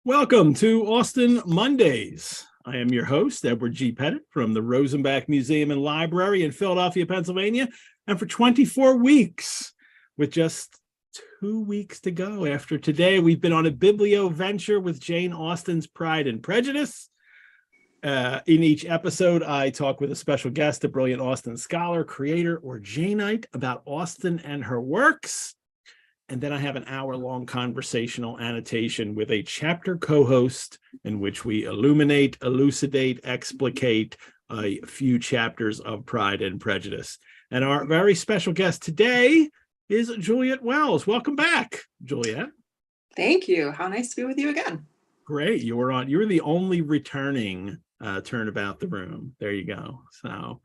Welcome to Austen Mondays. I am your host, Edward G. Pettit from the Rosenbach Museum and Library in Philadelphia, Pennsylvania. And for 24 weeks, with just 2 weeks to go after today, we've been on a biblio venture with Jane Austen's Pride and Prejudice. In each episode, I talk with a special guest, a brilliant Austen scholar, creator, or Janeite about Austen and her works. And then I have an hour-long conversational annotation with a chapter co-host in which we illuminate, elucidate, explicate a few chapters of Pride and Prejudice. And our very special guest today is Juliette Wells. Welcome back, Juliette. Thank you. How nice to be with you again. Great. You were the only returning turnabout the room. There you go. So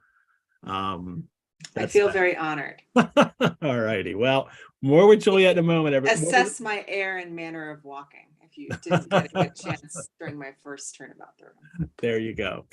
I feel very honored. All righty. Well, more with Juliette in a moment. Assess my air and manner of walking if you didn't get a good chance during my first turnabout the room. There you go.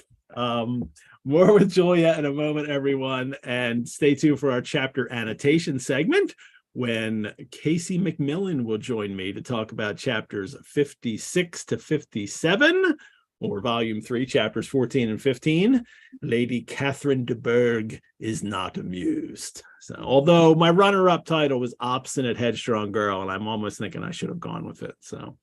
More with Juliette in a moment, everyone. And stay tuned for our chapter annotation segment when Casey MacMillan will join me to talk about chapters 56 to 57, or volume 3, chapters 14 and 15. Lady Catherine de Bourgh is not amused. So, although my runner-up title was Obstinate Headstrong Girl, and I'm almost thinking I should have gone with it. So,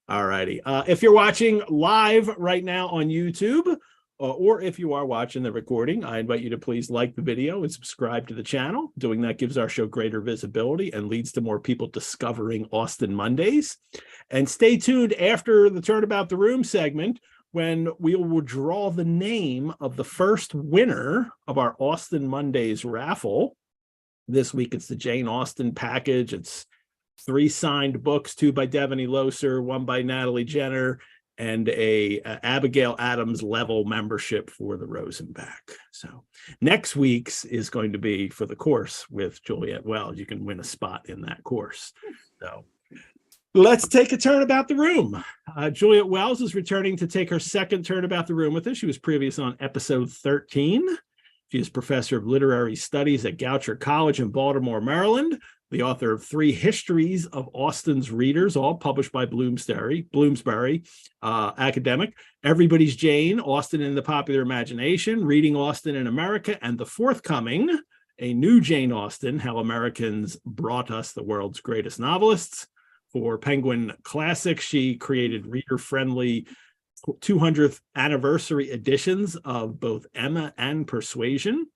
all righty. If you're watching live right now on YouTube, or if you are watching the recording, I invite you to please like the video and subscribe to the channel. Doing that gives our show greater visibility and leads to more people discovering Austen Mondays. And stay tuned after the Turnabout the Room segment when we will draw the name of the first winner of our Austen Mondays raffle. This week it's the Jane Austen package. It's 3 signed books, 2 by Devaney Loser, 1 by Natalie Jenner, and a Abigail Adams level membership for the Rosenbach. So next week's is going to be for the course with Juliette Wells. You can win a spot in that course. So let's take a turn about the room. Juliette Wells is returning to take her second turn about the room with us. She was previous on episode 13. She is professor of literary studies at Goucher College in Baltimore, Maryland, the author of 3 histories of Austen's readers, all published by Bloomsbury academic. Everybody's Jane, Austen in the Popular Imagination, Reading Austen in America, and the forthcoming, a new Jane Austen, How Americans Brought Us the World's Greatest Novelists. For Penguin Classics, she created reader-friendly 200th anniversary editions of both Emma and Persuasion.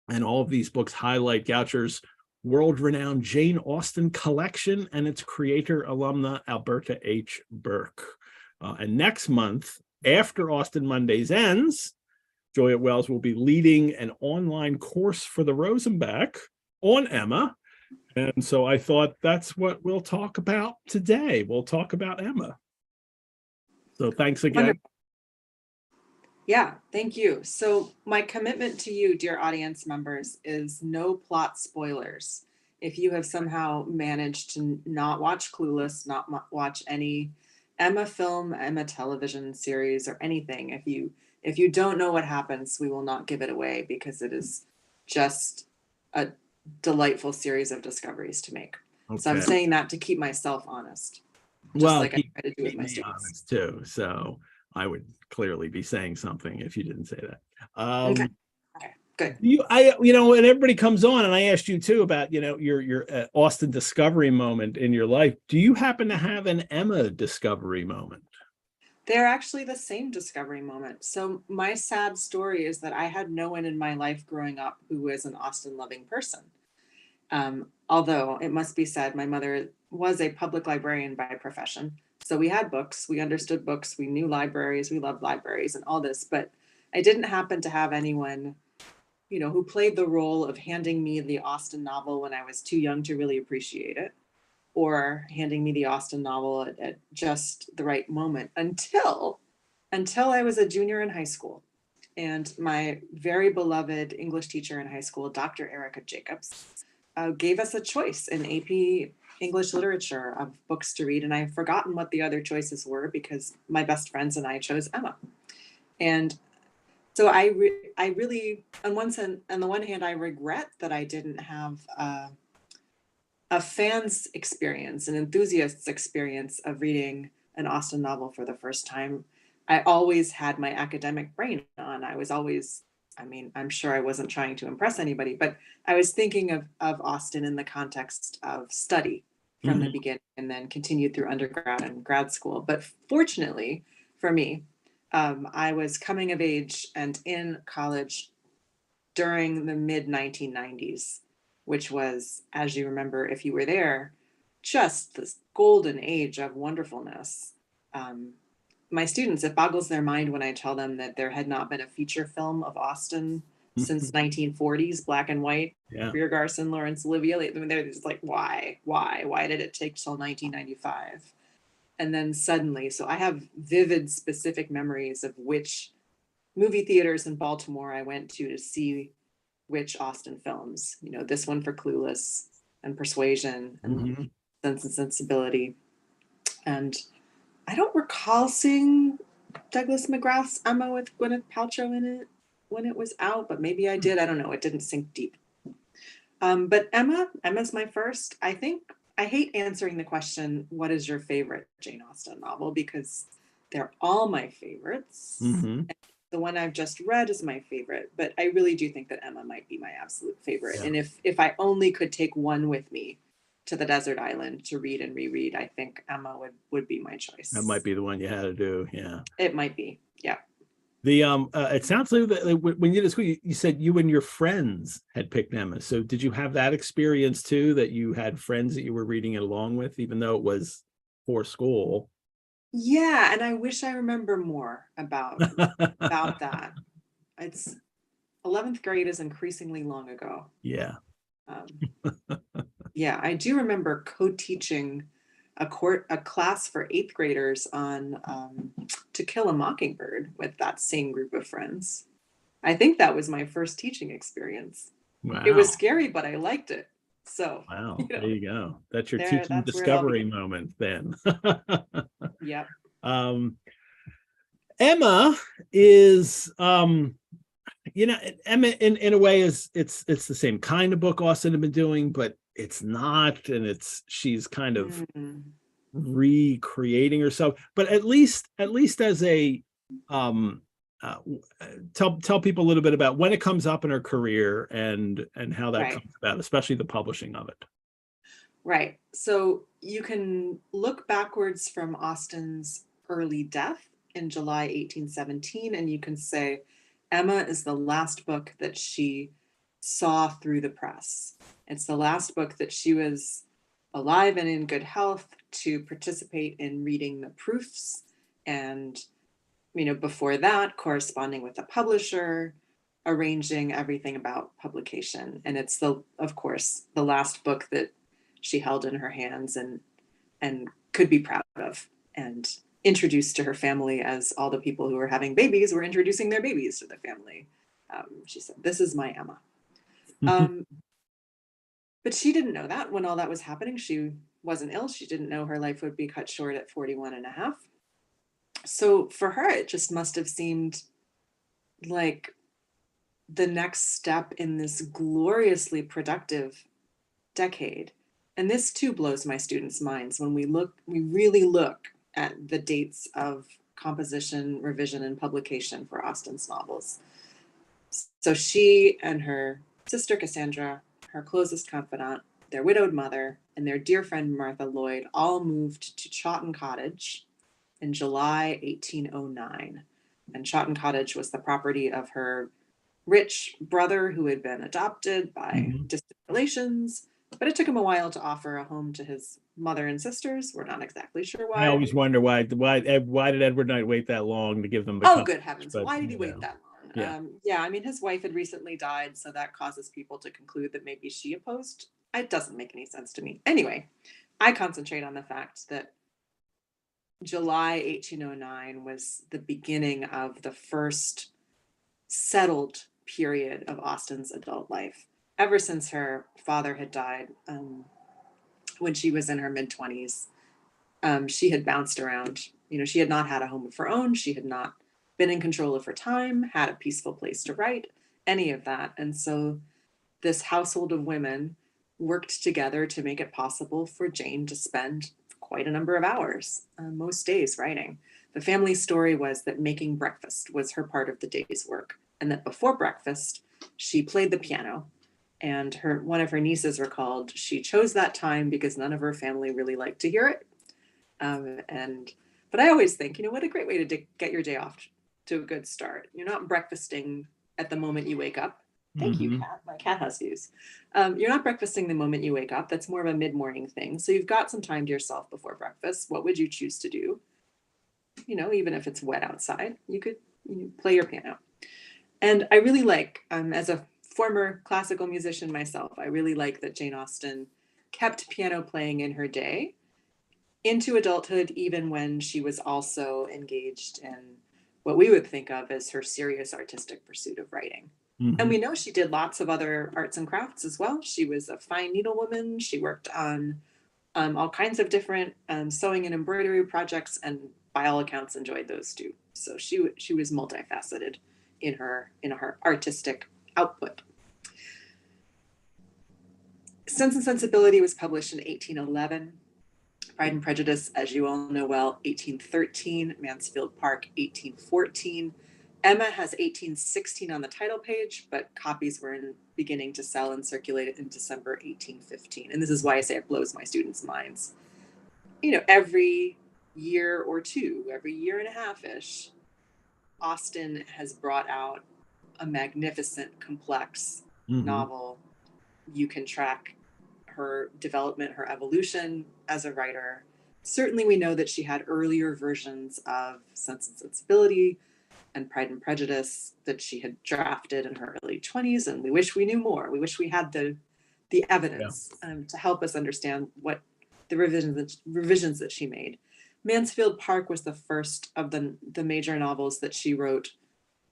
And all of these books highlight Goucher's world-renowned Jane Austen collection and its creator, alumna Alberta H. Burke. And next month, after Austen Mondays ends, Juliette Wells will be leading an online course for the Rosenbach on Emma. And so I thought that's what we'll talk about today. We'll talk about Emma. So thanks again. Wonderful. Yeah, thank you. So my commitment to you, dear audience members, is no plot spoilers. If you have somehow managed to not watch Clueless, not watch any Emma film, Emma television series, or anything, if you don't know what happens, we will not give it away because it is just a delightful series of discoveries to make. Okay. So I'm saying that to keep myself honest. Well, like I try to do with my students honest too. So I would clearly be saying something if you didn't say that. Okay, good. And everybody comes on, and I asked you too about, your Austen discovery moment in your life. Do you happen to have an Emma discovery moment? They're actually the same discovery moment. So my sad story is that I had no one in my life growing up who was an Austen loving person. Although it must be said, my mother was a public librarian by profession. So we had books, we understood books, we knew libraries, we loved libraries and all this, but I didn't happen to have anyone, who played the role of handing me the Austen novel when I was too young to really appreciate it, or handing me the Austen novel at just the right moment until I was a junior in high school. And my very beloved English teacher in high school, Dr. Erica Jacobs, gave us a choice in AP English literature of books to read. And I've forgotten what the other choices were because my best friends and I chose Emma. And so I really, on the one hand, I regret that I didn't have a fan's experience, an enthusiast's experience of reading an Austen novel for the first time, I always had my academic brain on. I was always, I mean, I'm sure I wasn't trying to impress anybody, but I was thinking of Austen in the context of study from the Mhm. beginning and then continued through undergrad and grad school. But fortunately for me, I was coming of age and in college during the mid 1990s, which was, as you remember, if you were there, just this golden age of wonderfulness. Um, my students, it boggles their mind when I tell them that there had not been a feature film of Austen since 1940s, black and white. Yeah. Greer Garson, Laurence Olivier. I mean, they're just like, why did it take till 1995? And then suddenly, so I have vivid, specific memories of which movie theaters in Baltimore I went to see which Austen films. You know, this one for Clueless and Persuasion and Mhm. Sense and Sensibility. And I don't recall seeing Douglas McGrath's Emma with Gwyneth Paltrow in it when it was out, but maybe I did. I don't know. It didn't sink deep. But Emma's my first. I think I hate answering the question, what is your favorite Jane Austen novel? Because they're all my favorites. Mhm. The one I've just read is my favorite, but I really do think that Emma might be my absolute favorite. Yeah. And if I only could take one with me to the desert island to read and reread, I think Emma would be my That might choice. be the one you had to do. Yeah. It might be. Yeah. The it sounds like that when you did school, you said you and your friends had picked Emma. So did you have that experience too, that you had friends that you were reading it along with, even though it was for school? Yeah, and I wish I remember more about that. It's 11th grade is increasingly long ago. Yeah. Um, yeah, I do remember co-teaching a class for eighth graders on To Kill a Mockingbird with that same group of friends. I think that was my first teaching experience. It was Wow. scary, but I liked it. So, Wow. you There know, you go. That's your there, teaching that's where it all discovery began. moment then. Yep. um, Emma is Emma in a way is it's the same kind of book Austen had been doing, but it's not, and she's kind of Mm, recreating herself, but at least as a um uh, tell people a little bit about when it comes up in her career and how that right. comes about, especially the publishing of it. Right. So you can look backwards from Austen's early death in July 1817, and you can say Emma is the last book that she saw through the press. It's the last book that she was alive and in good health to participate in reading the proofs and, before that, corresponding with the publisher, arranging everything about publication. And it's of course, the last book that she held in her hands and could be proud of and introduced to her family as all the people who were having babies were introducing their babies to the family. She said, "This is my Emma." Um, but she didn't know that when all that was happening. She wasn't ill. She didn't know her life would be cut short at 41 and a half. So for her, it just must have seemed like the next step in this gloriously productive decade. And this too blows my students' minds when we really look at the dates of composition, revision, and publication for Austen's novels. So she and her sister Cassandra, her closest confidant, their widowed mother, and their dear friend Martha Lloyd all moved to Chawton Cottage in July 1809. And Chawton Cottage was the property of her rich brother who had been adopted by Mhm. distant relations, but it took him a while to offer a home to his mother and sisters. We're not exactly sure I why. always wonder why did Edward Knight wait that long to give them the Oh, cottage? good heavens. But Why did he wait that long? yeah. Yeah, I mean, his wife had recently died, so that causes people to conclude that maybe she opposed. It doesn't make any sense to me. Anyway, I concentrate on the fact that July 1809 was the beginning of the first settled period of Austen's adult life. Ever since her father had died when she was in her mid 20s, she had bounced around. She had not had a home of her own. She had not been in control of her time, had a peaceful place to write, any of that. And so this household of women worked together to make it possible for Jane to spend quite a number of hours, most days writing. The family story was that making breakfast was her part of the day's work, and that before breakfast, she played the piano. And one of her nieces recalled she chose that time because none of her family really liked to hear it. But I always think, what a great way to get your day off to a good start. You're not breakfasting at the moment you wake up. Thank you, cat. My cat has views. You're not breakfasting the moment you wake up. That's more of a mid-morning thing. So you've got some time to yourself before breakfast. What would you choose to do? Even if it's wet outside, you could play your piano. And I really like, as a former classical musician myself, I really like that Jane Austen kept piano playing in her day into adulthood, even when she was also engaged in what we would think of as her serious artistic pursuit of writing. And we know she did lots of other arts and crafts as well. She was a fine needlewoman. She worked on all kinds of different sewing and embroidery projects, and by all accounts enjoyed those too. So she was multifaceted in her artistic output. Sense and Sensibility was published in 1811. Pride and Prejudice, as you all know well, 1813. Mansfield Park, 1814. Emma has 1816 on the title page, but copies were beginning to sell and circulate in December 1815. And this is why I say it blows my students' minds. Every year or two, every year and a half-ish, Austen has brought out a magnificent, complex novel. You can track her development, her evolution as a writer. Certainly we know that she had earlier versions of Sense and Sensibility and Pride and Prejudice that she had drafted in her early 20s, and we wish we knew more. We wish we had the evidence to help us understand what the revisions that she made. Mansfield Park was the first of the major novels that she wrote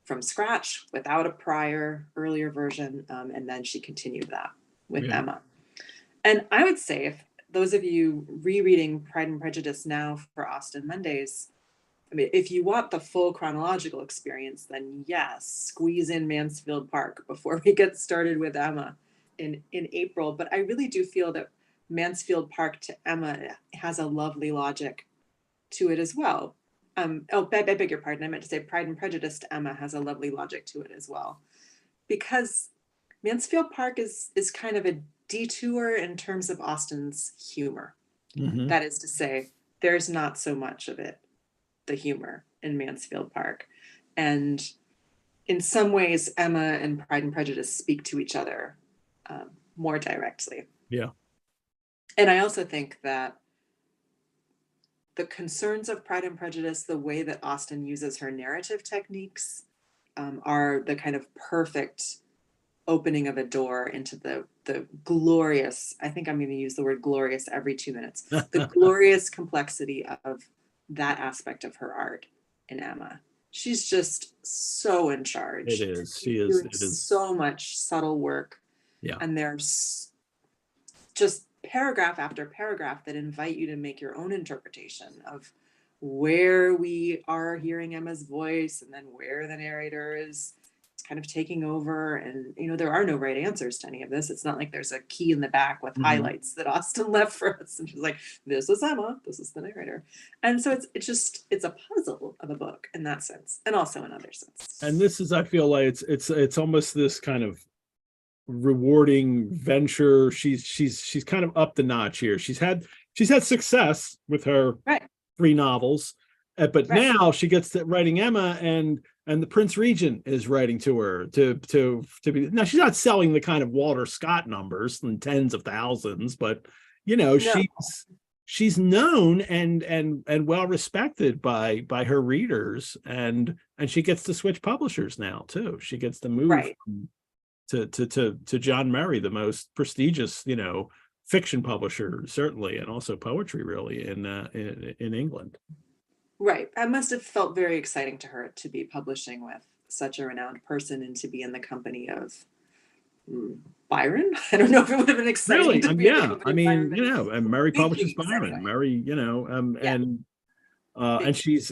from scratch without a prior earlier version, and then she continued that with Emma. And I would say, if those of you rereading Pride and Prejudice now for Austen Mondays, if you want the full chronological experience, then yes, squeeze in Mansfield Park before we get started with Emma in April. But I really do feel that Mansfield Park to Emma has a lovely logic to it as well. I beg your pardon. I meant to say Pride and Prejudice to Emma has a lovely logic to it as well, because Mansfield Park is kind of a detour in terms of Austen's humor. That is to say, there's not so much of it, the humor in Mansfield Park. And in some ways, Emma and Pride and Prejudice speak to each other more directly. Yeah. And I also think that the concerns of Pride and Prejudice, the way that Austen uses her narrative techniques, are the kind of perfect opening of a door into the glorious, I think I'm going to use the word glorious every 2 minutes, the glorious complexity of that aspect of her art in Emma. She's just so in charge. It is. She is. Doing so much subtle work. Yeah. And there's just paragraph after paragraph that invite you to make your own interpretation of where we are hearing Emma's voice, and then where the narrator is kind of taking over. And there are no right answers to any of this. It's not like there's a key in the back with highlights that Austen left for us, and she's like, this is Emma, this is the narrator. And so it's a puzzle of a book in that sense, and also in other sense. And this is, I feel like it's almost this kind of rewarding venture. She's kind of up the notch here. She's had success with her 3 novels, but now she gets to writing Emma, and the Prince Regent is writing to her to be. Now she's not selling the kind of Walter Scott numbers in tens of thousands, but she's known and well respected by her readers, and she gets to switch publishers now too. She gets to move to John Murray, the most prestigious fiction publisher certainly, and also poetry really in England. Right. It must have felt very exciting to her to be publishing with such a renowned person, and to be in the company of Byron. I don't know if it would have been exciting. Really? To be in the company I mean, Byron, and Murray publishes Byron. Anyway. Murray, and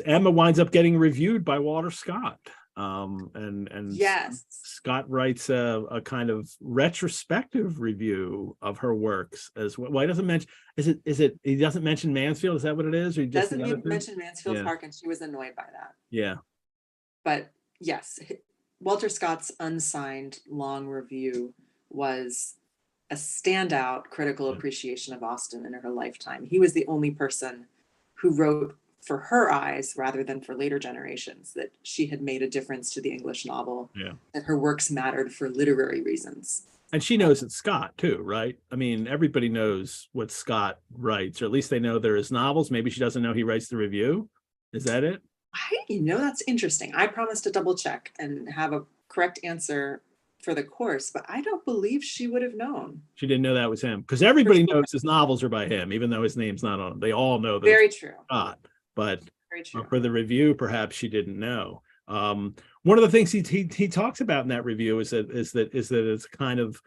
Emma winds up getting reviewed by Walter Scott. And Yes. Scott writes a kind of retrospective review of her works as well. Well, he doesn't mention, he doesn't mention Mansfield, is that what it is, or just the other two? Mention Mansfield Yeah. Park, and she was annoyed by that. Yeah. But yes, Walter Scott's unsigned long review was a standout critical appreciation of Austen in her lifetime. He was the only person who wrote for her eyes, rather than for later generations, that she had made a difference to the English novel, that her works mattered for literary reasons. And she knows it's Scott too, right? I mean, everybody knows what Scott writes, or at least they know there is novels. Maybe she doesn't know he writes the review. Is that it? That's interesting. I promised to double check and have a correct answer for the course, but I don't believe she would have known. She didn't know that was him, because everybody knows his novels are by him, even though his name's not on them. They all know that. Very true. Scott, but very true. For the review, perhaps she didn't know. One of the things he talks about in that review is that it's kind of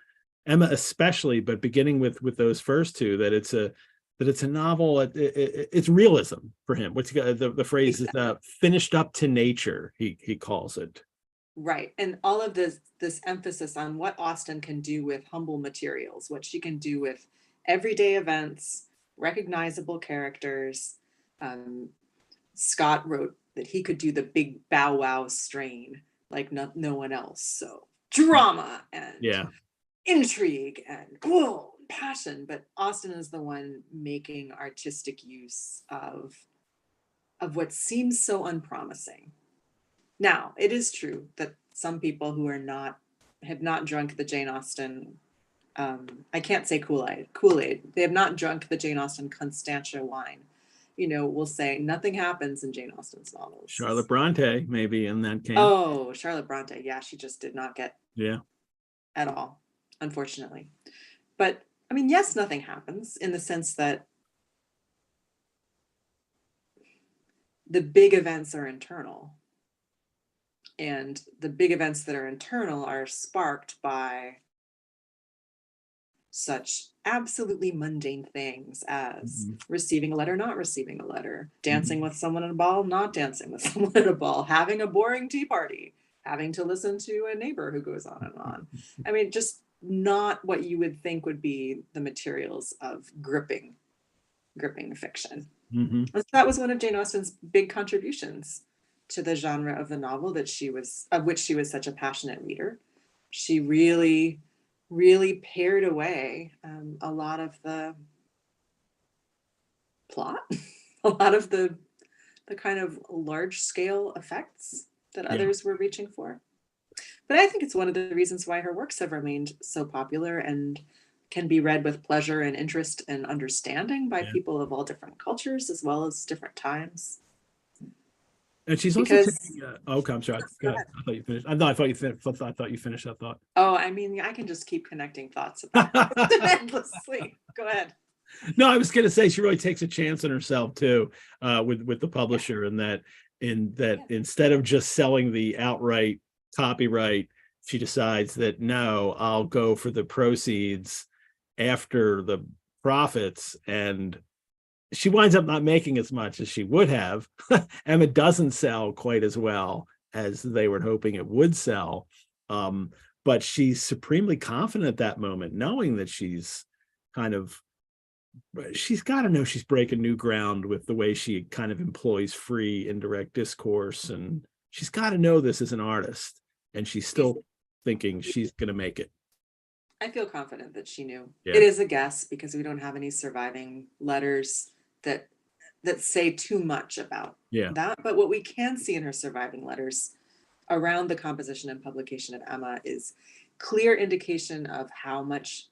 Emma especially, but beginning with those first two, that it's a novel. It's realism for him. What's the phrase is finished up to nature. He calls it. Right, and all of this emphasis on what Austen can do with humble materials, what she can do with everyday events, recognizable characters. Scott wrote that he could do the big bow wow strain like no one else. So drama and intrigue and passion, but Austen is the one making artistic use of what seems so unpromising. Now, it is true that some people who have not drunk the Jane Austen, I can't say Kool-Aid, they have not drunk the Jane Austen Constantia wine, will say nothing happens in Jane Austen's novels. Charlotte Bronte, maybe in that case. Oh, Charlotte Bronte. Yeah, she just did not get at all, unfortunately. But, I mean, yes, nothing happens in the sense that the big events are internal. And the big events that are internal are sparked by such absolutely mundane things as receiving a letter, not receiving a letter, dancing with someone at a ball, not dancing with someone at a ball, having a boring tea party, having to listen to a neighbor who goes on and on. I mean, just not what you would think would be the materials of gripping fiction. So that was one of Jane Austen's big contributions to the genre of the novel of which she was such a passionate reader. She really, really pared away a lot of the plot, a lot of the kind of large scale effects that others were reaching for. But I think it's one of the reasons why her works have remained so popular and can be read with pleasure and interest and understanding by people of all different cultures as well as different times. And she's also taking, okay, I'm sorry. Go ahead. I thought you finished. I thought you finished that thought. Oh, I mean, I can just keep connecting thoughts about endlessly. Go ahead. No, I was going to say she really takes a chance on herself too, with the publisher, and that instead of just selling the outright copyright, she decides that no, I'll go for the proceeds after the profits, and she winds up not making as much as she would have. Emma doesn't sell quite as well as they were hoping it would sell. But she's supremely confident at that moment, knowing that she's got to know she's breaking new ground with the way she kind of employs free indirect discourse. And she's got to know this as an artist. And she's still thinking she's going to make it. I feel confident that she knew. It is a guess because we don't have any surviving letters that say too much about that. But what we can see in her surviving letters around the composition and publication of Emma is clear indication of how much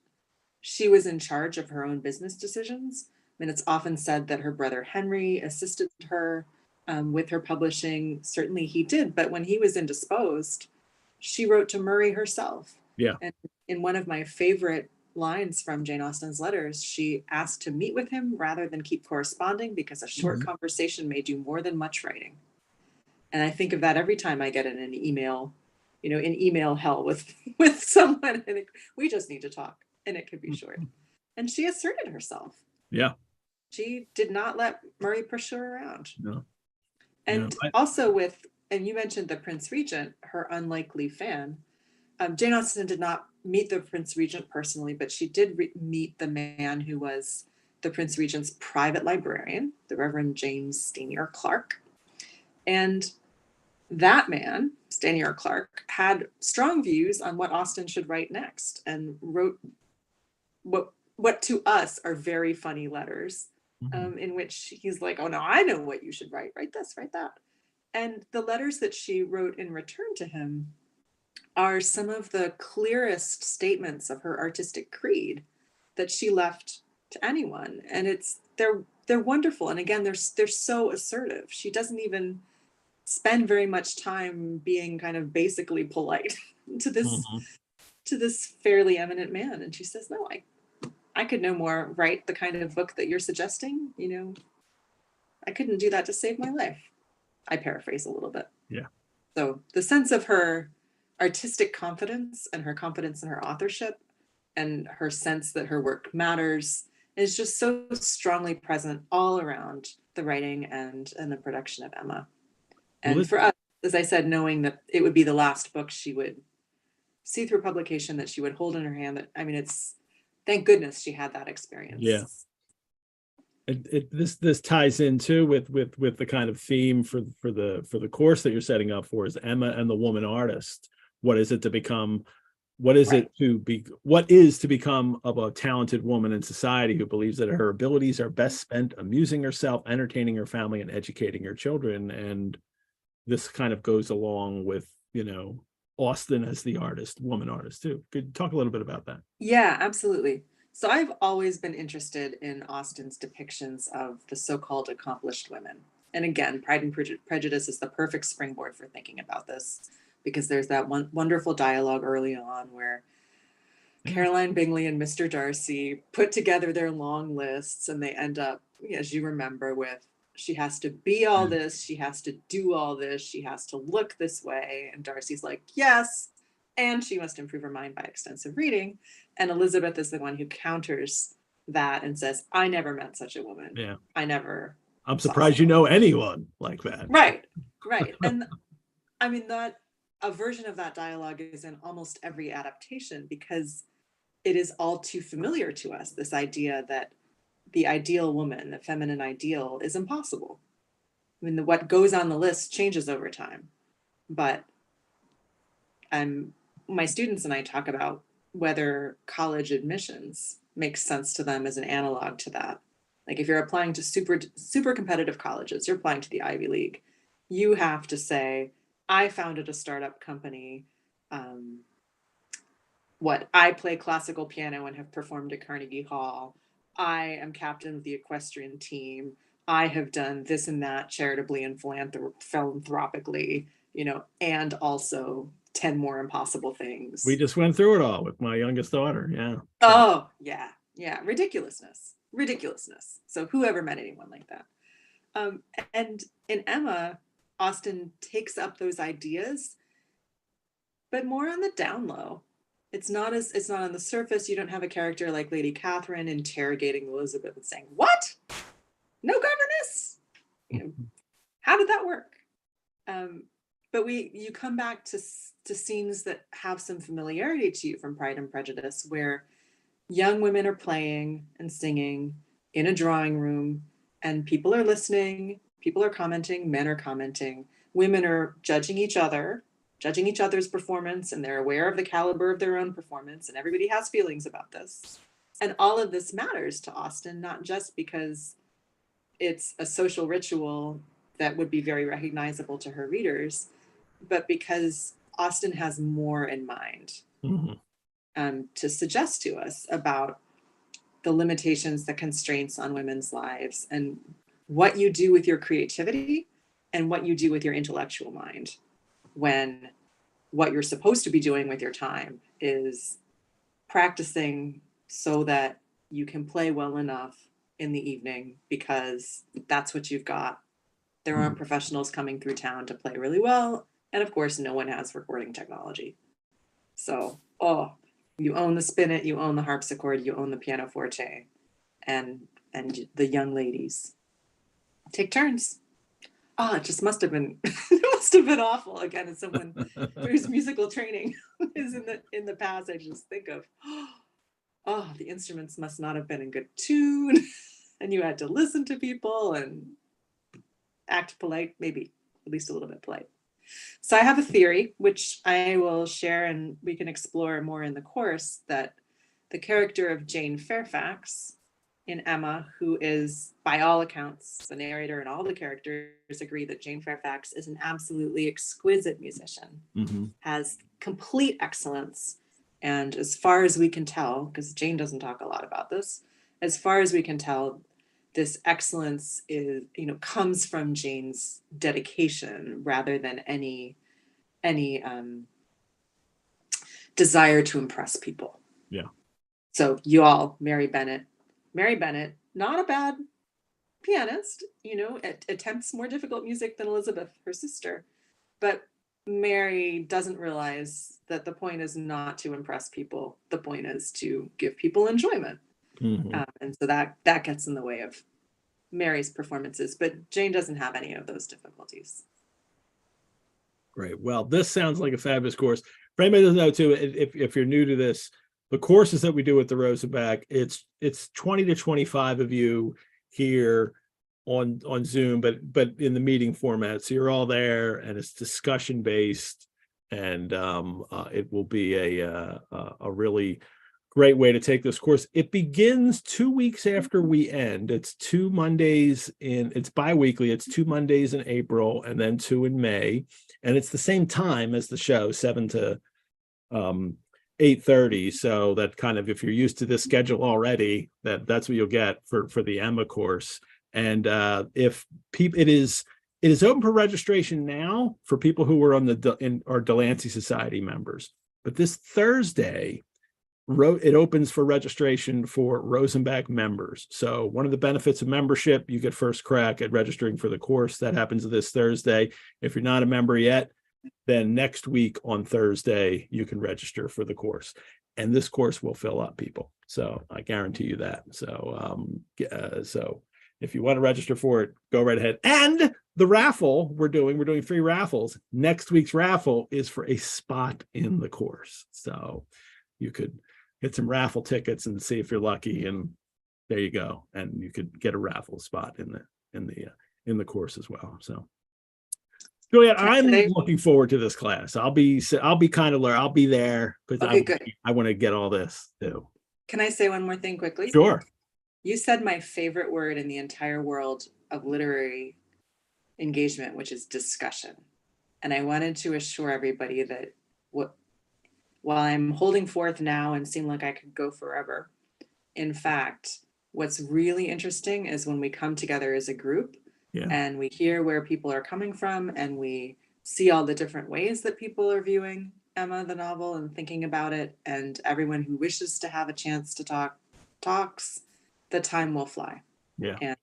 she was in charge of her own business decisions. I mean, it's often said that her brother Henry assisted her with her publishing. Certainly he did, but when he was indisposed, she wrote to Murray herself. And in one of my favorite lines from Jane Austen's letters, she asked to meet with him rather than keep corresponding because a short conversation may do more than much writing. And I think of that every time I get in an email, in email hell with someone, and we just need to talk, and it could be short. And she asserted herself. She did not let Murray push her around. And also with and you mentioned the Prince Regent, her unlikely fan. Jane Austen did not meet the Prince Regent personally, but she did meet the man who was the Prince Regent's private librarian, the Reverend James Stanier Clark. And that man, Stanier Clark, had strong views on what Austen should write next, and wrote what to us are very funny letters, in which he's like, oh no, I know what you should write this, write that. And the letters that she wrote in return to him are some of the clearest statements of her artistic creed that she left to anyone. And they're wonderful. And again, they're so assertive. She doesn't even spend very much time being kind of basically polite to this fairly eminent man. And she says, no, I could no more write the kind of book that you're suggesting. You know, I couldn't do that to save my life. I paraphrase a little bit. Yeah. So the sense of her artistic confidence and her confidence in her authorship and her sense that her work matters is just so strongly present all around the writing and the production of Emma. And for us, as I said, knowing that it would be the last book she would see through publication, that she would hold in her hand, that, I mean, it's, thank goodness she had that experience. Yeah. This ties in too with the kind of theme for the course that you're setting up for, is Emma and the woman artist. What is it to become? What is it to be? What is to become of a talented woman in society who believes that her abilities are best spent amusing herself, entertaining her family, and educating her children? And this kind of goes along with, you know, Austen as the artist, woman artist too. Could you talk a little bit about that? Yeah, absolutely. So I've always been interested in Austen's depictions of the so-called accomplished women. And again, Pride and Prejudice is the perfect springboard for thinking about this, because there's that one wonderful dialogue early on where Caroline Bingley and Mr. Darcy put together their long lists, and they end up, as you remember, with, she has to be all this, she has to do all this, she has to look this way. And Darcy's like, yes, and she must improve her mind by extensive reading. And Elizabeth is the one who counters that and says, I never met such a woman. Yeah. I'm surprised you know anyone like that. Right. And I mean, that a version of that dialogue is in almost every adaptation, because it is all too familiar to us, this idea that the ideal woman, the feminine ideal, is impossible. I mean, what goes on the list changes over time. But my students and I talk about whether college admissions makes sense to them as an analog to that. Like if you're applying to super competitive colleges, you're applying to the Ivy League, you have to say, I founded a startup company. I play classical piano and have performed at Carnegie Hall. I am captain of the equestrian team. I have done this and that charitably and philanthropically, you know, and also 10 more impossible things. We just went through it all with my youngest daughter. Yeah. Oh, yeah. Yeah. Ridiculousness. So whoever met anyone like that? And in Emma, Austen takes up those ideas, but more on the down low. It's not on the surface. You don't have a character like Lady Catherine interrogating Elizabeth and saying, what? No governess? You know, how did that work? But you come back to scenes that have some familiarity to you from Pride and Prejudice, where young women are playing and singing in a drawing room, and people are listening, people are commenting, men are commenting, women are judging each other's performance, and they're aware of the caliber of their own performance, and everybody has feelings about this. And all of this matters to Austen, not just because it's a social ritual that would be very recognizable to her readers, but because Austen has more in mind to suggest to us about the limitations, the constraints on women's lives, and what you do with your creativity and what you do with your intellectual mind when what you're supposed to be doing with your time is practicing so that you can play well enough in the evening, because that's what you've got. There aren't professionals coming through town to play really well. And of course, no one has recording technology. So, you own the spinet, you own the harpsichord, you own the pianoforte, and the young ladies take turns. Oh, it just must have been it must have been awful. Again, as someone whose musical training is in the past, I just think of, oh, the instruments must not have been in good tune, and you had to listen to people and act polite, maybe at least a little bit polite. So I have a theory, which I will share and we can explore more in the course, that the character of Jane Fairfax in Emma, who is, by all accounts, the narrator and all the characters agree that Jane Fairfax is an absolutely exquisite musician, has complete excellence. And as far as we can tell, because Jane doesn't talk a lot about this, as far as we can tell, this excellence is, comes from Jane's dedication rather than any desire to impress people. Yeah. So you all, Mary Bennett, not a bad pianist, attempts more difficult music than Elizabeth, her sister, but Mary doesn't realize that the point is not to impress people. The point is to give people enjoyment. And so that gets in the way of Mary's performances, but Jane doesn't have any of those difficulties. Great. Well, this sounds like a fabulous course. For anybody who doesn't know too, if you're new to this, the courses that we do at the Rosenbach, it's 20 to 25 of you here on Zoom, but in the meeting format. So you're all there, and it's discussion based, and it will be a really great way to take this course. It begins 2 weeks after we end. It's 2 Mondays it's bi-weekly. It's 2 Mondays in April and then 2 in May. And it's the same time as the show, 7 to 8:30. So that kind of, if you're used to this schedule already, that's what you'll get for the Emma course. And if people, it is open for registration now for people who were in our Delancey Society members. But this Thursday, it opens for registration for Rosenbach members. So one of the benefits of membership, you get first crack at registering for the course. That happens this Thursday. If you're not a member yet, then next week on Thursday, you can register for the course. And this course will fill up, people. So I guarantee you that. So, so if you want to register for it, go right ahead. And the raffle we're doing 3 raffles. Next week's raffle is for a spot in the course. So you could get some raffle tickets and see if you're lucky, and there you go. And you could get a raffle spot in the course as well. So, Juliette, I'm looking forward to this class. I'll be kind of I'll be there because I want to get all this too. Can I say one more thing quickly? Sure. You said my favorite word in the entire world of literary engagement, which is discussion. And I wanted to assure everybody that while I'm holding forth now and seem like I could go forever, in fact, what's really interesting is when we come together as a group and we hear where people are coming from, and we see all the different ways that people are viewing Emma, the novel, and thinking about it, and everyone who wishes to have a chance to talk talks, the time will fly. Yeah. And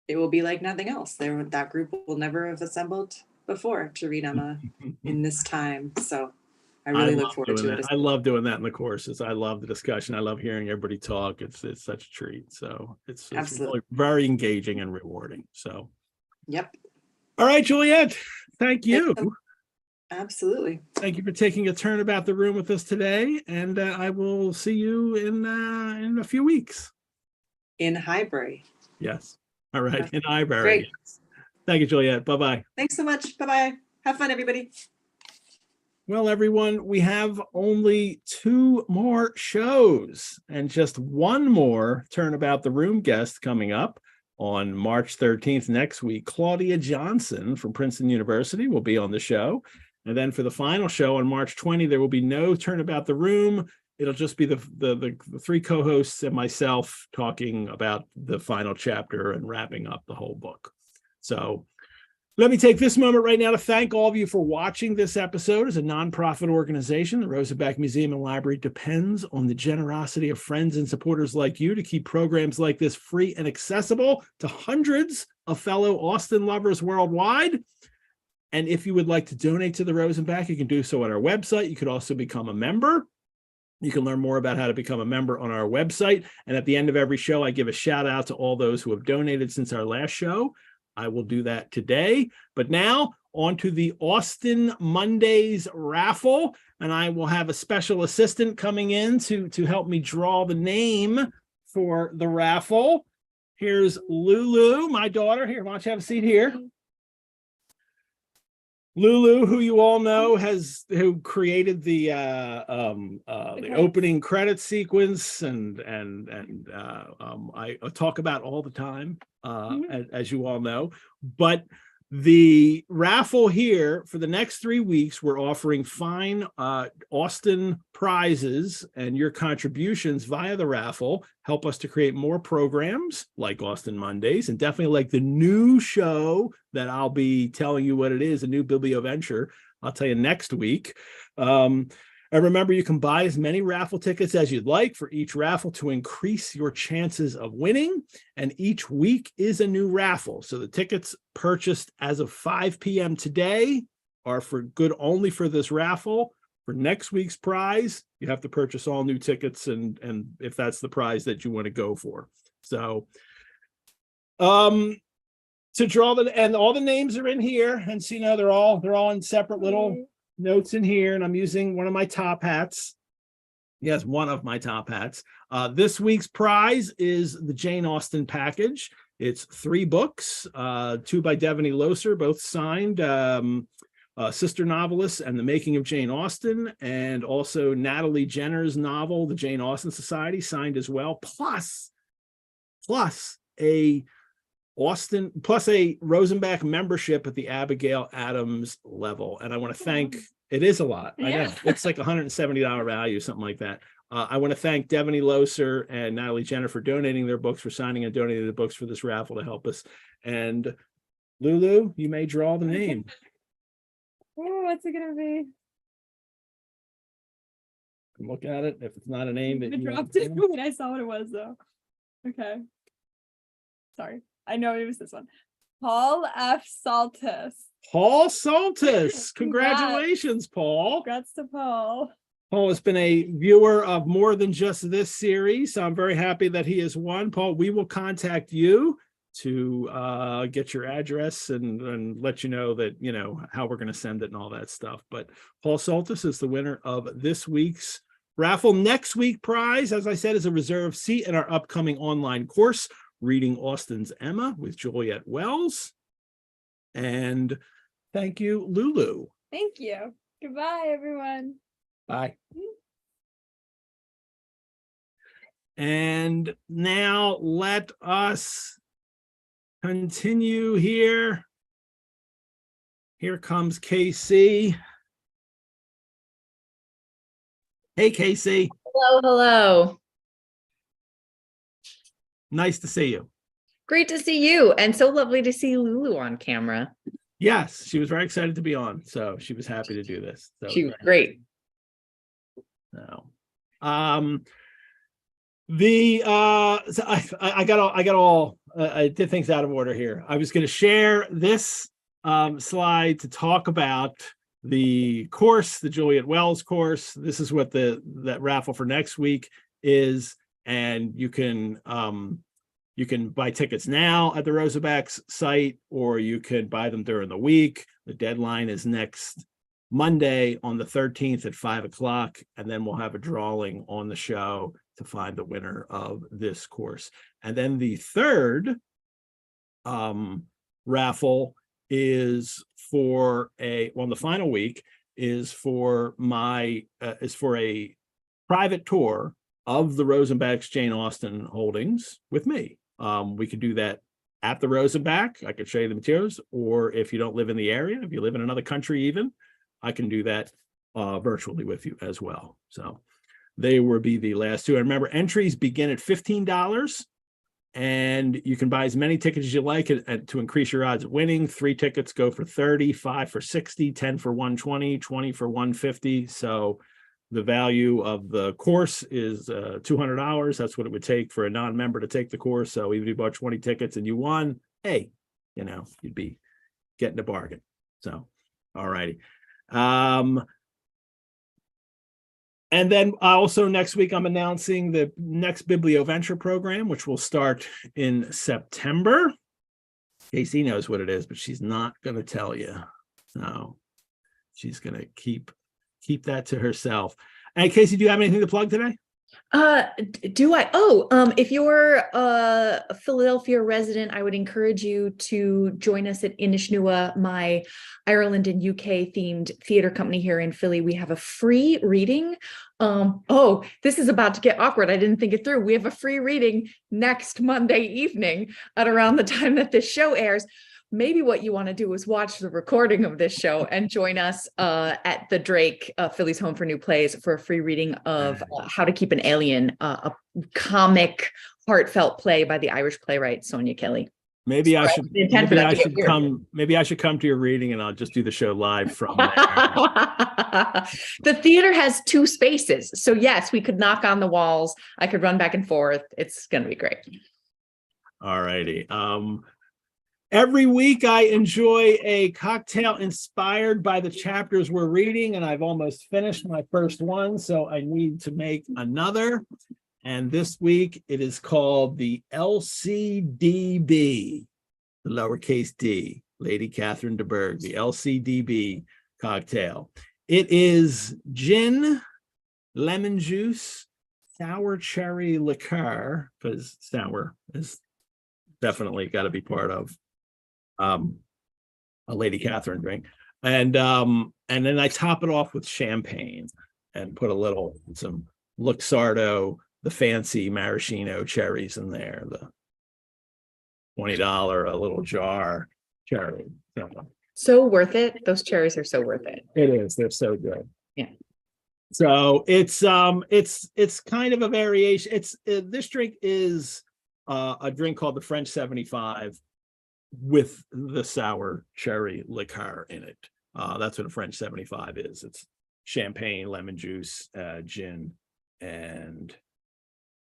it will be like nothing else. That group will never have assembled before to read Emma in this time. So I really look forward to it. I love doing that in the courses. I love the discussion. I love hearing everybody talk. It's such a treat. So it's really very engaging and rewarding. So. Yep. All right, Juliette. Thank you. Absolutely. Thank you for taking a turn about the room with us today. And I will see you in a few weeks. In Highbury. Yes. All right. In Highbury. Great. Yes. Thank you, Juliette. Bye-bye. Thanks so much. Bye-bye. Have fun, everybody. Well, everyone, we have only 2 more shows and just 1 more Turnabout the Room guest coming up on March 13th next week. Claudia Johnson from Princeton University will be on the show. And then for the final show on March 20, there will be no Turnabout the Room. It'll just be the 3 co-hosts and myself talking about the final chapter and wrapping up the whole book. So let me take this moment right now to thank all of you for watching this episode. As a nonprofit organization, the Rosenbach Museum and Library depends on the generosity of friends and supporters like you to keep programs like this free and accessible to hundreds of fellow Austen lovers worldwide. And if you would like to donate to the Rosenbach, you can do so on our website. You could also become a member. You can learn more about how to become a member on our website. And at the end of every show, I give a shout out to all those who have donated since our last show. I will do that today. But now on to the Austen Mondays raffle, and I will have a special assistant coming in to help me draw the name for the raffle. Here's Lulu, my daughter. Here, why don't you have a seat here? Lulu, who you all know, who created the opening credit sequence, and I talk about all the time, as you all know. But the raffle here for the next 3 weeks, we're offering fine Austen prizes, and your contributions via the raffle help us to create more programs like Austen Mondays, and definitely like the new show that I'll be telling you what it is, a new biblioventure. I'll tell you next week. And remember, you can buy as many raffle tickets as you'd like for each raffle to increase your chances of winning. And each week is a new raffle. So the tickets purchased as of 5 p.m. today are for good only for this raffle. For next week's prize, you have to purchase all new tickets, and if that's the prize that you want to go for. So to draw and all the names are in here, and so they're all in separate little notes in here, and I'm using one of my top hats. Yes, one of my top hats. This week's prize is the Jane Austen package. It's 3 books, 2 by Devaney Loaser, both signed, Sister Novelist and The Making of Jane Austen, and also Natalie Jenner's novel, The Jane Austen Society, signed as well, plus a Rosenbach membership at the Abigail Adams level. And I want to thank, it is a lot. I know it's like $170 value, something like that. I want to thank Devaney Loaser and Natalie Jenner for donating their books, for signing and donating the books for this raffle to help us. And Lulu, you may draw the name. Oh, what's it gonna be? Look at it. If it's not a name that you dropped it when I saw what it was, though. Okay. Sorry. I know it was this one. Paul F. Saltis. Paul Saltis. Congratulations, Paul. Congrats to Paul. Paul has been a viewer of more than just this series, so I'm very happy that he has won. Paul, we will contact you to get your address and let you know that, how we're going to send it and all that stuff. But Paul Saltis is the winner of this week's raffle. Next week prize, as I said, is a reserved seat in our upcoming online course, Reading Austen's Emma with Juliette Wells. And thank you, Lulu. Thank you. Goodbye, everyone. Bye. And now let us continue here. Here comes KC. Hey, KC. Hello. Nice to see you. Great to see you, and so lovely to see Lulu on camera. Yes, she was very excited to be on, so she was happy to do this. So she was great. So, I did things out of order here. I was going to share this slide to talk about the course, the Juliette Wells course. This is what that raffle for next week is, and you can buy tickets now at the Rosenbach's site, or you can buy them during the week. The deadline is next Monday on the 13th at 5 o'clock, and then we'll have a drawing on the show to find the winner of this course. And then the third raffle is for the final week is for a private tour of the Rosenbach's Jane Austen holdings with me. We could do that at the Rosenbach. I could show you the materials, or if you don't live in the area, if you live in another country even, I can do that virtually with you as well. So they will be the last two. And remember, entries begin at $15, and you can buy as many tickets as you like to increase your odds of winning. 3 tickets go for $30, 5 for $60, 10 for $120, 20 for $150. So the value of the course is $200. That's what it would take for a non-member to take the course. So even if you bought 20 tickets and you won, hey, you'd be getting a bargain. So, all righty. And then also next week, I'm announcing the next biblioventure program, which will start in September. Casey knows what it is, but she's not going to tell you. So she's going to keep that to herself. And Casey, do you have anything to plug today? Do I? If you're a Philadelphia resident, I would encourage you to join us at Inishnua, my Ireland and UK themed theater company here in Philly. We have a free reading. This is about to get awkward. I didn't think it through. We have a free reading next Monday evening at around the time that this show airs. Maybe what you want to do is watch the recording of this show and join us at the Drake, Philly's Home for New Plays, for a free reading of How to Keep an Alien, a comic, heartfelt play by the Irish playwright Sonia Kelly. Maybe I should come to your reading, and I'll just do the show live from there. The theater has 2 spaces. So yes, we could knock on the walls. I could run back and forth. It's going to be great. All righty. Every week I enjoy a cocktail inspired by the chapters we're reading, and I've almost finished my first one, so I need to make another. And this week it is called the LCdB, the lowercase d, Lady Catherine de Bourgh, the LCdB cocktail. It is gin, lemon juice, sour cherry liqueur, because sour is definitely got to be part of a Lady Catherine drink, and then I top it off with champagne and put some Luxardo, the fancy maraschino cherries in there, the $20 a little jar cherry. So worth it. Those cherries are so worth it. It is. They're so good. Yeah. So it's kind of a variation. This drink is a drink called the French 75 with the sour cherry liqueur in it. That's what a French 75 is. It's champagne, lemon juice, gin, and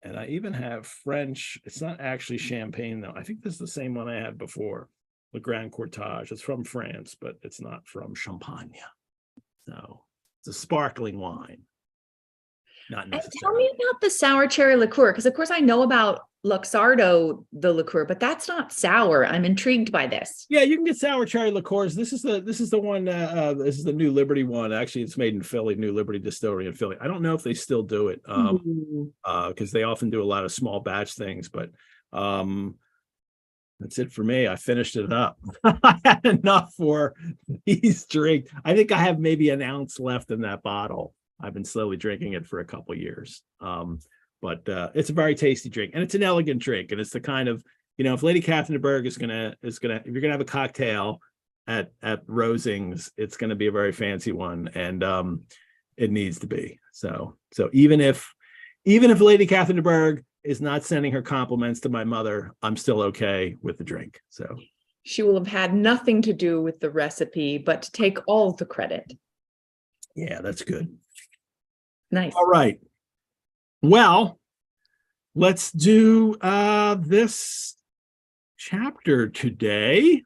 I even have French. It's not actually champagne though. I think this is the same one I had before, the Grand Courtage. It's from France, but it's not from Champagne. So it's a sparkling wine. Not necessarily. Tell me about the sour cherry liqueur, because of course I know about Luxardo, the liqueur, but that's not sour. I'm intrigued by this. Yeah, you can get sour cherry liqueurs. This is the one. This is the New Liberty one. Actually, it's made in Philly, New Liberty Distillery in Philly. I don't know if they still do it, because they often do a lot of small batch things. But that's it for me. I finished it up. I had enough for these drinks. I think I have maybe an ounce left in that bottle. I've been slowly drinking it for a couple of years. But it's a very tasty drink, and it's an elegant drink, and it's the kind of, if Lady Catherine de Bourgh is gonna if you're gonna have a cocktail at Rosings, it's gonna be a very fancy one, and it needs to be. So even if Lady Catherine de Bourgh is not sending her compliments to my mother, I'm still okay with the drink. So she will have had nothing to do with the recipe, but to take all the credit. Yeah, that's good. Nice. All right. Well, let's do this chapter today.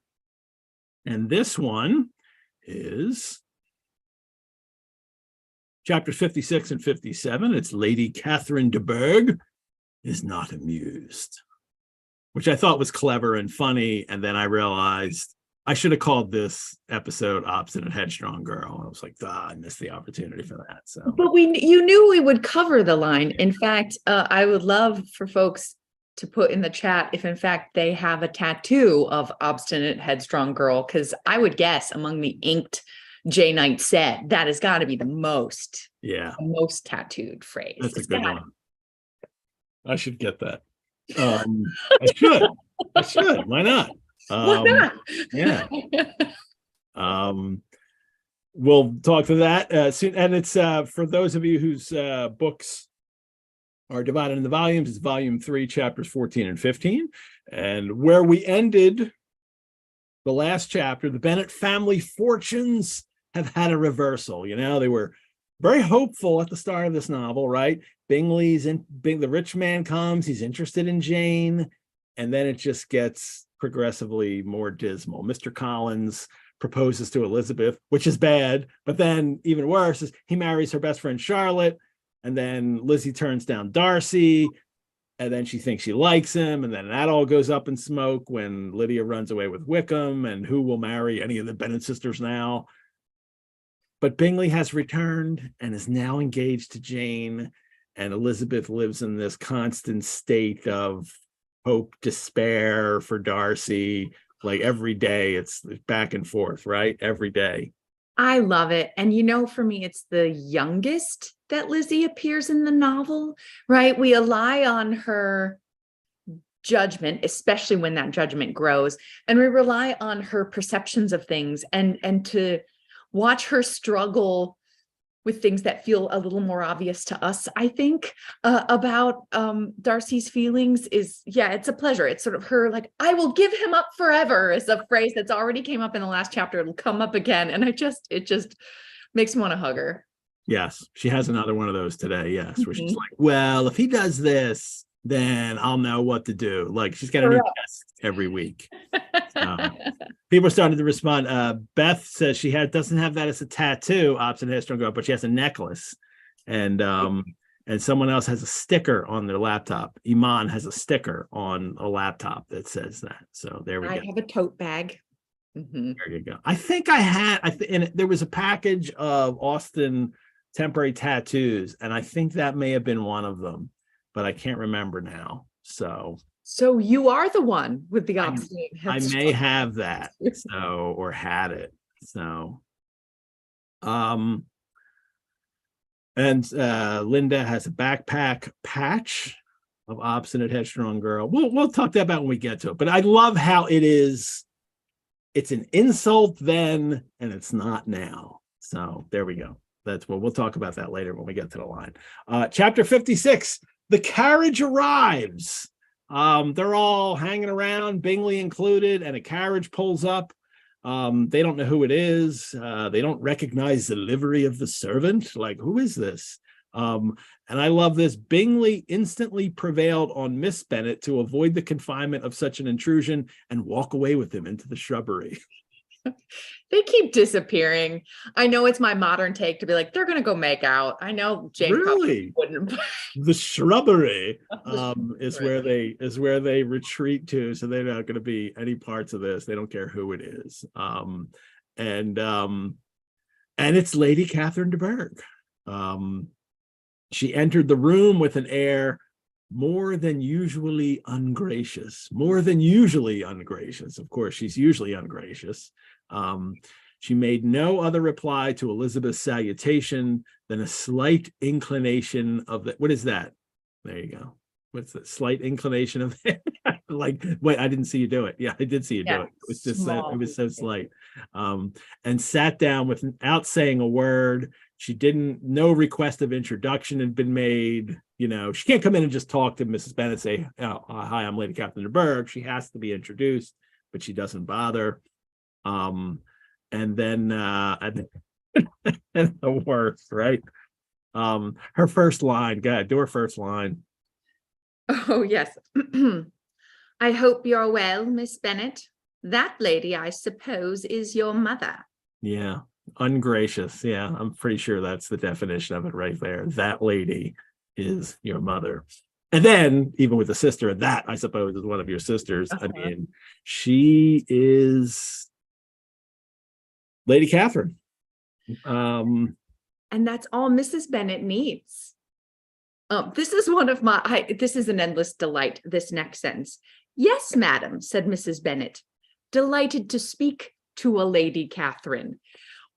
And this one is chapters 56 and 57. It's Lady Catherine de Bourgh is not amused, which I thought was clever and funny. And then I realized I should have called this episode Obstinate Headstrong Girl. I was like, I missed the opportunity for that. So, but you knew we would cover the line. In fact, I would love for folks to put in the chat if in fact they have a tattoo of Obstinate Headstrong Girl, because I would guess among the inked J Knight set, that has got to be the most tattooed phrase. That's a good one. I should get that. I should. Why not? Why not? Yeah. We'll talk to that soon. And it's for those of you whose books are divided into volumes, it's volume 3, chapters 14 and 15. And where we ended the last chapter, the Bennett family fortunes have had a reversal. They were very hopeful at the start of this novel, right? The rich man comes, he's interested in Jane, and then it just gets progressively more dismal. Mr. Collins proposes to Elizabeth, which is bad, but then even worse is he marries her best friend Charlotte, and then Lizzie turns down Darcy, And then she thinks she likes him, and then that all goes up in smoke when Lydia runs away with Wickham, and who will marry any of the Bennet sisters now. But Bingley has returned and is now engaged to Jane, and Elizabeth lives in this constant state of hope, despair for Darcy. Like every day, it's back and forth, right? Every day. I love it. And for me, it's the youngest that Lizzie appears in the novel, right? We rely on her judgment, especially when that judgment grows, and we rely on her perceptions of things, and to watch her struggle with things that feel a little more obvious to us, I think, about Darcy's feelings it's a pleasure. It's sort of her, like, I will give him up forever is a phrase that's already came up in the last chapter. It'll come up again. And it just makes me want to hug her. Yes, she has another one of those today, yes, where she's like, well, if he does this, then I'll know what to do. Like, she's got a new test every week. People are starting to respond. Beth says she doesn't have that as a tattoo, Austen Headstrong Girl, but she has a necklace. And someone else has a sticker on their laptop. Iman has a sticker on a laptop that says that. So there we go. I have a tote bag. There you go. I think and there was a package of Austen temporary tattoos, and I think that may have been one of them, but I can't remember now. So you are the one with the obstinate. I may have that, or had it. So, and Linda has a backpack patch of Obstinate Headstrong Girl. We'll talk about when we get to it. But I love how it is. It's an insult then, and it's not now. So there we go. That's what we'll talk about that later when we get to the line. Chapter 56. The carriage arrives. They're all hanging around, Bingley included, and a carriage pulls up. They don't know who it is. They don't recognize the livery of the servant. Like, who is this? And I love this. Bingley instantly prevailed on Miss Bennet to avoid the confinement of such an intrusion and walk away with him into the shrubbery. They keep disappearing. I know it's my modern take to be like, they're going to go make out. I know Jane really wouldn't. The shrubbery is where they retreat to, so they're not going to be any parts of this. They don't care who it is. And it's Lady Catherine de Bourgh. She entered the room with an air more than usually ungracious. Of course, she's usually ungracious. She made no other reply to Elizabeth's salutation than a slight inclination of the, what is that? There you go. What's that? Slight inclination of like, wait, I didn't see you do it. Yeah, I did see you do it. It was just it was so slight. And sat down without saying a word. No request of introduction had been made. She can't come in and just talk to Mrs. Bennet, say, hi, I'm Lady Catherine de Bourgh. She has to be introduced, but she doesn't bother. And then and the worst, right? Her first line, go ahead, do her first line. Oh, yes. I hope you're well, Miss Bennet. That lady, I suppose, is your mother. Yeah, ungracious. Yeah, I'm pretty sure that's the definition of it right there. That lady is your mother. And then, even with the sister, that, I suppose, is one of your sisters. I mean, she is Lady Catherine. And that's all Mrs. Bennet needs. This is one of this is an endless delight, this next sentence. Yes, madam, said Mrs. Bennet, delighted to speak to a Lady Catherine.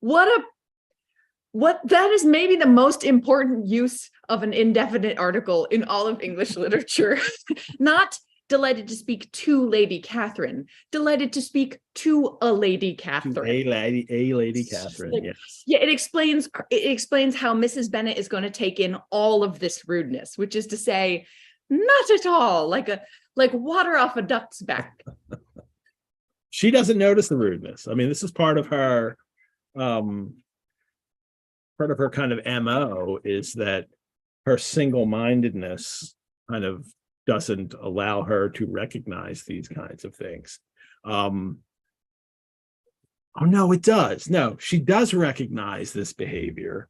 That is maybe the most important use of an indefinite article in all of English literature. Not delighted to speak to Lady Catherine, delighted to speak to a Lady Catherine. A Lady Catherine, yes. Yeah, it explains how Mrs. Bennet is going to take in all of this rudeness, which is to say, not at all, like water off a duck's back. She doesn't notice the rudeness. I mean, this is part of her kind of MO, is that her single-mindedness kind of doesn't allow her to recognize these kinds of things. Oh no, it does. No, she does recognize this behavior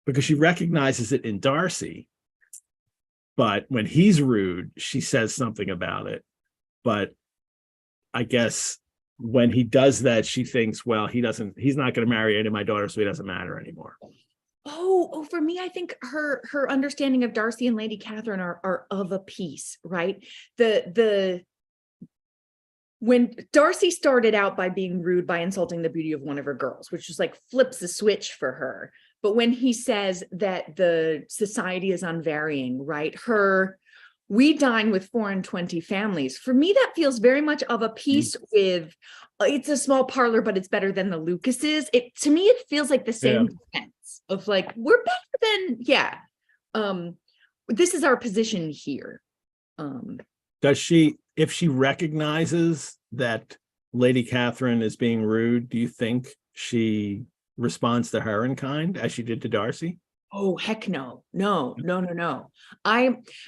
because she recognizes it in Darcy, but when he's rude, she says something about it. But I guess when he does that, she thinks, well, he's not going to marry any of my daughters, so he doesn't matter anymore. Oh, for me, I think her understanding of Darcy and Lady Catherine are of a piece, right? When Darcy started out by being rude, by insulting the beauty of one of her girls, which is like flips the switch for her. But when he says that the society is unvarying, right? We dine with 4 and 20 families. For me, that feels very much of a piece with, it's a small parlor, but it's better than the Lucases. To me, it feels like the same sense of like, we're better than, this is our position here. If she recognizes that Lady Catherine is being rude, do you think she responds to her in kind as she did to Darcy? Oh, heck no. No.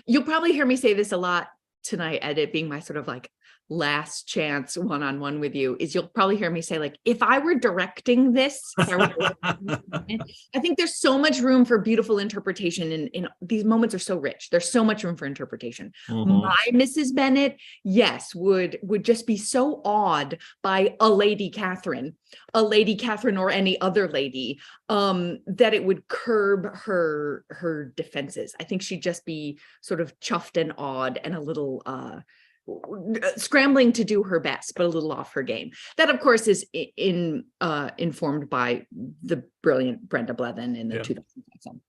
You'll probably hear me say this a lot tonight, Ed, it being my sort of like last chance one-on-one with you, is you'll probably hear me say, like, if I were directing this, I think there's so much room for beautiful interpretation, and these moments are so rich. There's so much room for interpretation. My Mrs. Bennet, yes, would just be so awed by a Lady Catherine or any other lady, that it would curb her defenses. I think she'd just be sort of chuffed and awed and a little scrambling to do her best, but a little off her game. That, of course, is informed by the brilliant Brenda Blethyn in the 2005 film.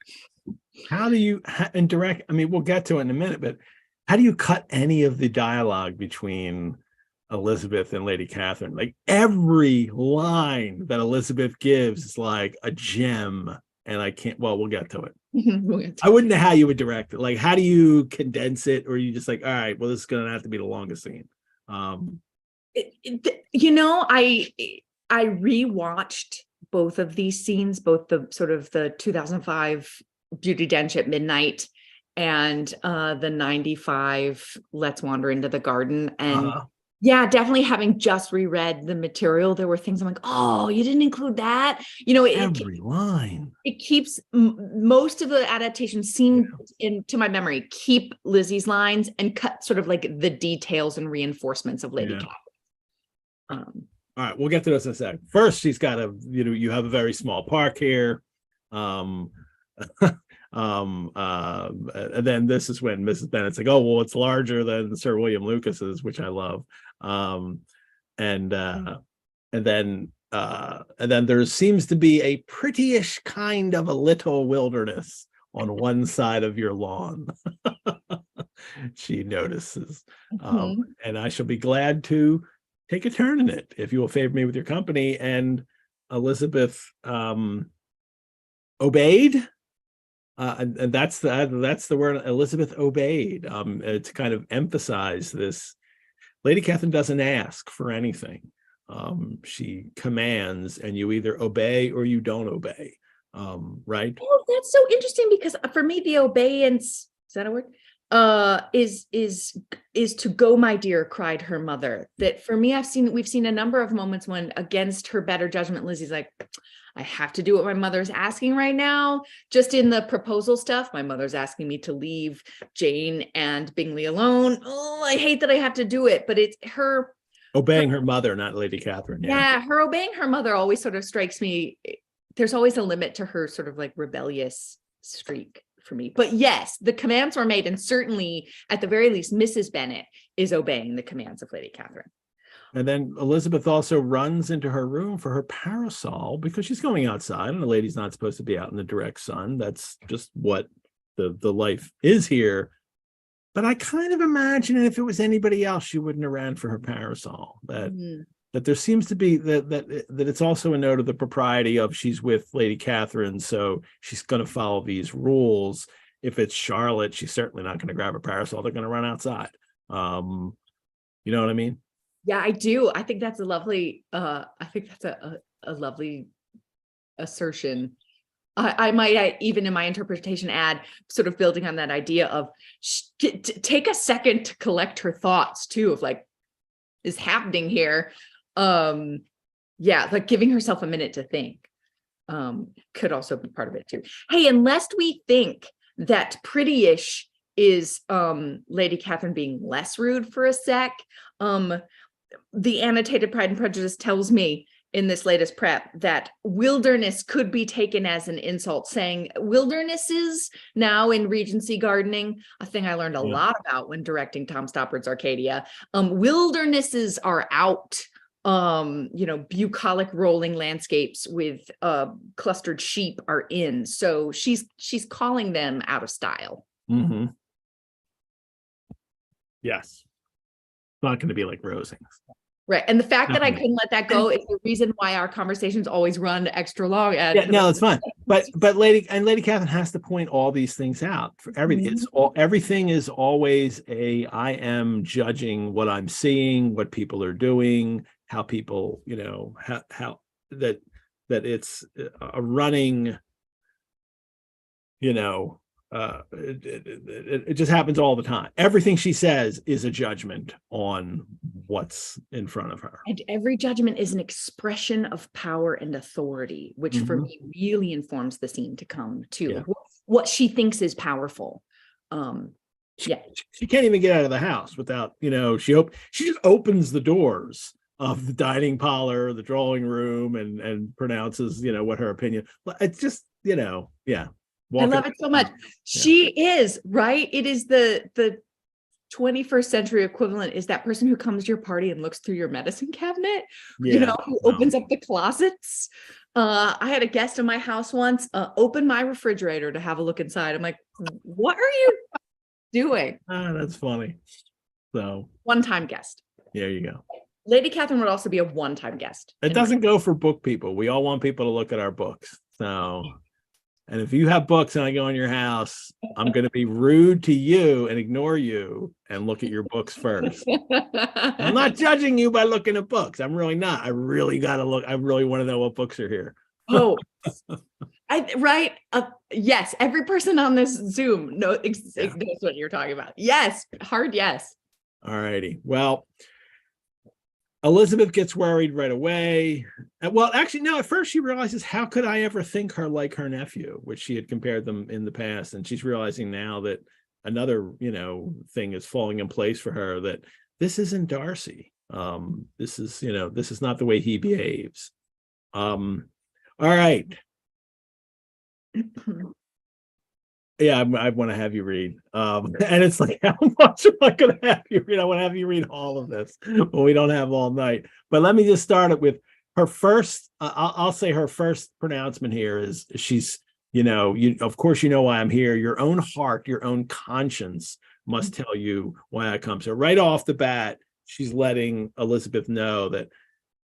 How do you indirect? I mean, we'll get to it in a minute, but how do you cut any of the dialogue between Elizabeth and Lady Catherine? Like, every line that Elizabeth gives is like a gem, and I can't. Well, we'll get to it. I wouldn't know how you would direct it. Like, how do you condense it, or you just like, all right, well, this is going to have to be the longest scene. I rewatched both of these scenes, both the sort of the 2005 Beauty Dench at Midnight and the 95 Let's Wander into the Garden. And yeah, definitely having just reread the material, there were things I'm like, oh, you didn't include that. Every line. It keeps most of the adaptations seem into my memory, keep Lizzie's lines and cut sort of like the details and reinforcements of Lady Catherine. All right, we'll get to this in a sec. First, she's got you have a very small park here. And then this is when Mrs. Bennet's like, oh, well, it's larger than Sir William Lucas's, which I love. And then there seems to be a prettyish kind of a little wilderness on one side of your lawn. She notices. And I shall be glad to take a turn in it if you will favor me with your company. And Elizabeth obeyed. And that's the word. Elizabeth obeyed, to kind of emphasize this. Lady Catherine doesn't ask for anything. She commands, and you either obey or you don't obey. Right? Oh, that's so interesting, because for me, the obeyance, is that a word? Is to go, my dear, cried her mother. That for me, we've seen a number of moments when, against her better judgment, Lizzie's like, I have to do what my mother's asking right now. Just in the proposal stuff, my mother's asking me to leave Jane and Bingley alone. Oh, I hate that I have to do it, but it's her obeying her mother, not Lady Catherine. Yeah, her obeying her mother always sort of strikes me. There's always a limit to her sort of like rebellious streak for me. But yes, the commands were made, and certainly at the very least, Mrs. Bennet is obeying the commands of Lady Catherine. And then Elizabeth also runs into her room for her parasol because she's going outside, and a lady's not supposed to be out in the direct sun. That's just what the life is here. But I kind of imagine if it was anybody else, she wouldn't have ran for her parasol. That there seems to be that it's also a note of the propriety of she's with Lady Catherine, so she's going to follow these rules. If it's Charlotte, she's certainly not going to grab a parasol. They're going to run outside. You know what I mean? Yeah, I do. I think that's a lovely. I think that's a lovely assertion. I might even in my interpretation add, sort of building on that idea of take a second to collect her thoughts too, of like, is happening here. Yeah, like giving herself a minute to think could also be part of it too. Hey, and lest we think that prettyish is Lady Catherine being less rude for a sec. The annotated Pride and Prejudice tells me in this latest prep that wilderness could be taken as an insult, saying wildernesses now in Regency gardening, a thing I learned a lot about when directing Tom Stoppard's Arcadia. Wildernesses are out, bucolic rolling landscapes with clustered sheep are in. So she's calling them out of style. Mm-hmm. Yes. It's not going to be like Rosings. Right. And the fact that I couldn't let that go is the reason why our conversations always run extra long. No, it's fine. But Lady Catherine has to point all these things out for everything. Everything is always I am judging what I'm seeing, what people are doing, how people, how that it's a running, it just happens all the time. Everything she says is a judgment on what's in front of her. And every judgment is an expression of power and authority, which for me really informs the scene to come too. Yeah. What she thinks is powerful. She can't even get out of the house without, she just opens the doors of the dining parlor, the drawing room, and pronounces, what her opinion. It's just, I love it so much. She is, right? It is the 21st century equivalent is that person who comes to your party and looks through your medicine cabinet, who opens up the closets. I had a guest in my house once, open my refrigerator to have a look inside. I'm like, what are you doing? That's funny. So one-time guest. There you go. Lady Catherine would also be a one-time guest. It doesn't go for book people. We all want people to look at our books. So... And if you have books and I go in your house, I'm going to be rude to you and ignore you and look at your books first. I'm not judging you by looking at books. I'm really not. I really got to look. I really want to know what books are here. Oh, right. Yes. Every person on this Zoom knows what you're talking about. Yes. Hard yes. All righty. Well, Elizabeth gets worried right away. Well, actually, no, at first she realizes, how could I ever think her like her nephew, which she had compared them in the past. And she's realizing now that another, thing is falling in place for her, that this isn't Darcy. This is not the way he behaves. All right. Yeah, I want to have you read. And it's like, how much am I going to have you read? I want to have you read all of this, but we don't have all night. But let me just start it with her first. I'll say her first pronouncement here is she's, of course, why I'm here. Your own heart, your own conscience must tell you why I come. So right off the bat, she's letting Elizabeth know that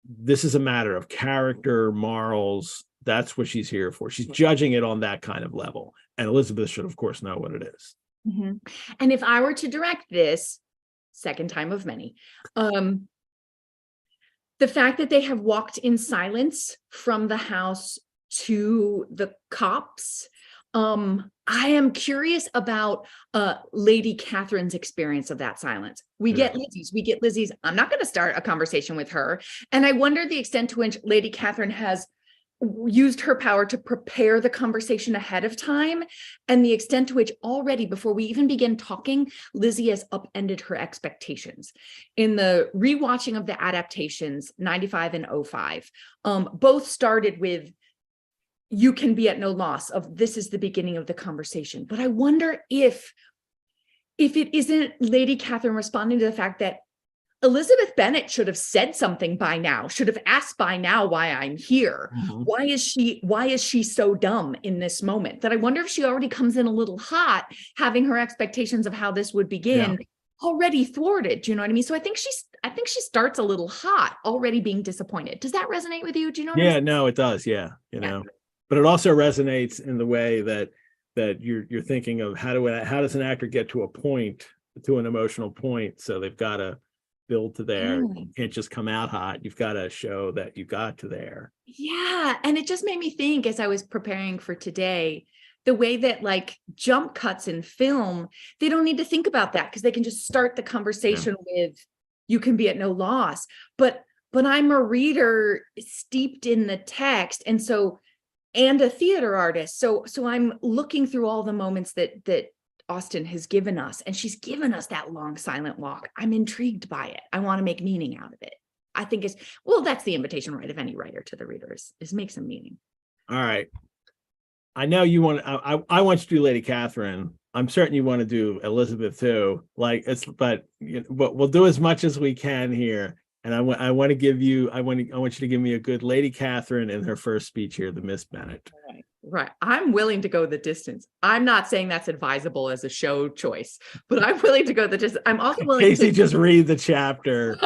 this is a matter of character, morals. That's what she's here for. She's judging it on that kind of level. And Elizabeth should, of course, know what it is. Mm-hmm. And if I were to direct this, second time of many, the fact that they have walked in silence from the house to the copse, I am curious about Lady Catherine's experience of that silence. We get Lizzie's. I'm not going to start a conversation with her. And I wonder the extent to which Lady Catherine has used her power to prepare the conversation ahead of time, and the extent to which already before we even begin talking, Lizzie has upended her expectations. In the rewatching of the adaptations, 95 and 05, both started with, you can be at no loss of this is the beginning of the conversation. But I wonder if it isn't Lady Catherine responding to the fact that Elizabeth Bennet should have said something by now, should have asked by now why I'm here. Mm-hmm. Why is she so dumb in this moment? That I wonder if she already comes in a little hot, having her expectations of how this would begin already thwarted. Do you know what I mean? So I think she starts a little hot, already being disappointed. Does that resonate with you? Do you know what I mean? No, it does. Yeah. But it also resonates in the way that you're thinking of how does an actor get to an emotional point? So they've got to build to there. You can't just come out hot. You've got to show that you got to there. Yeah. And it just made me think, as I was preparing for today, the way that like jump cuts in film, they don't need to think about that because they can just start the conversation with, you can be at no loss. But I'm a reader steeped in the text. And a theater artist. So I'm looking through all the moments that Austen has given us, and she's given us that long silent walk. I'm intrigued by it. I want to make meaning out of it. I think it's, well, that's the invitation, right, of any writer to the readers, is make some meaning. All right. I know you want, I want you to do Lady Catherine. I'm certain you want to do Elizabeth too. Like but we'll do as much as we can here. And I want to give you, I want you to give me a good Lady Catherine in her first speech here, the Miss Bennett. Right. I'm willing to go the distance. I'm not saying that's advisable as a show choice, but I'm willing to go the distance. I'm also willing Casey to just read the chapter.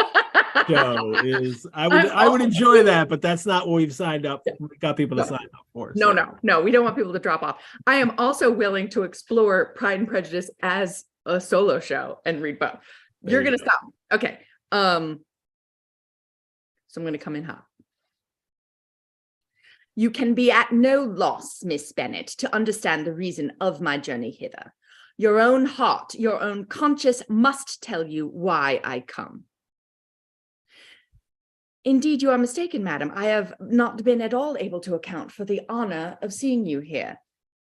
Show is I would enjoy that, but that's not what we've signed up. We got people to sign up for. So. No, we don't want people to drop off. I am also willing to explore Pride and Prejudice as a solo show and read both. You're gonna stop. Okay. So I'm gonna come in hot. You can be at no loss, Miss Bennet, to understand the reason of my journey hither. Your own heart, your own conscience must tell you why I come. Indeed, you are mistaken, madam. I have not been at all able to account for the honor of seeing you here.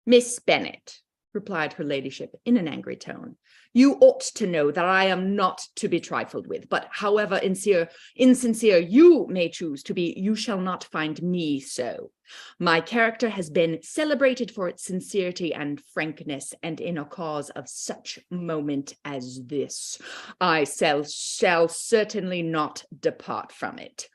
Miss Bennet, replied her ladyship in an angry tone, you ought to know that I am not to be trifled with, but however insincere you may choose to be, you shall not find me so. My character has been celebrated for its sincerity and frankness, and in a cause of such moment as this, I shall certainly not depart from it.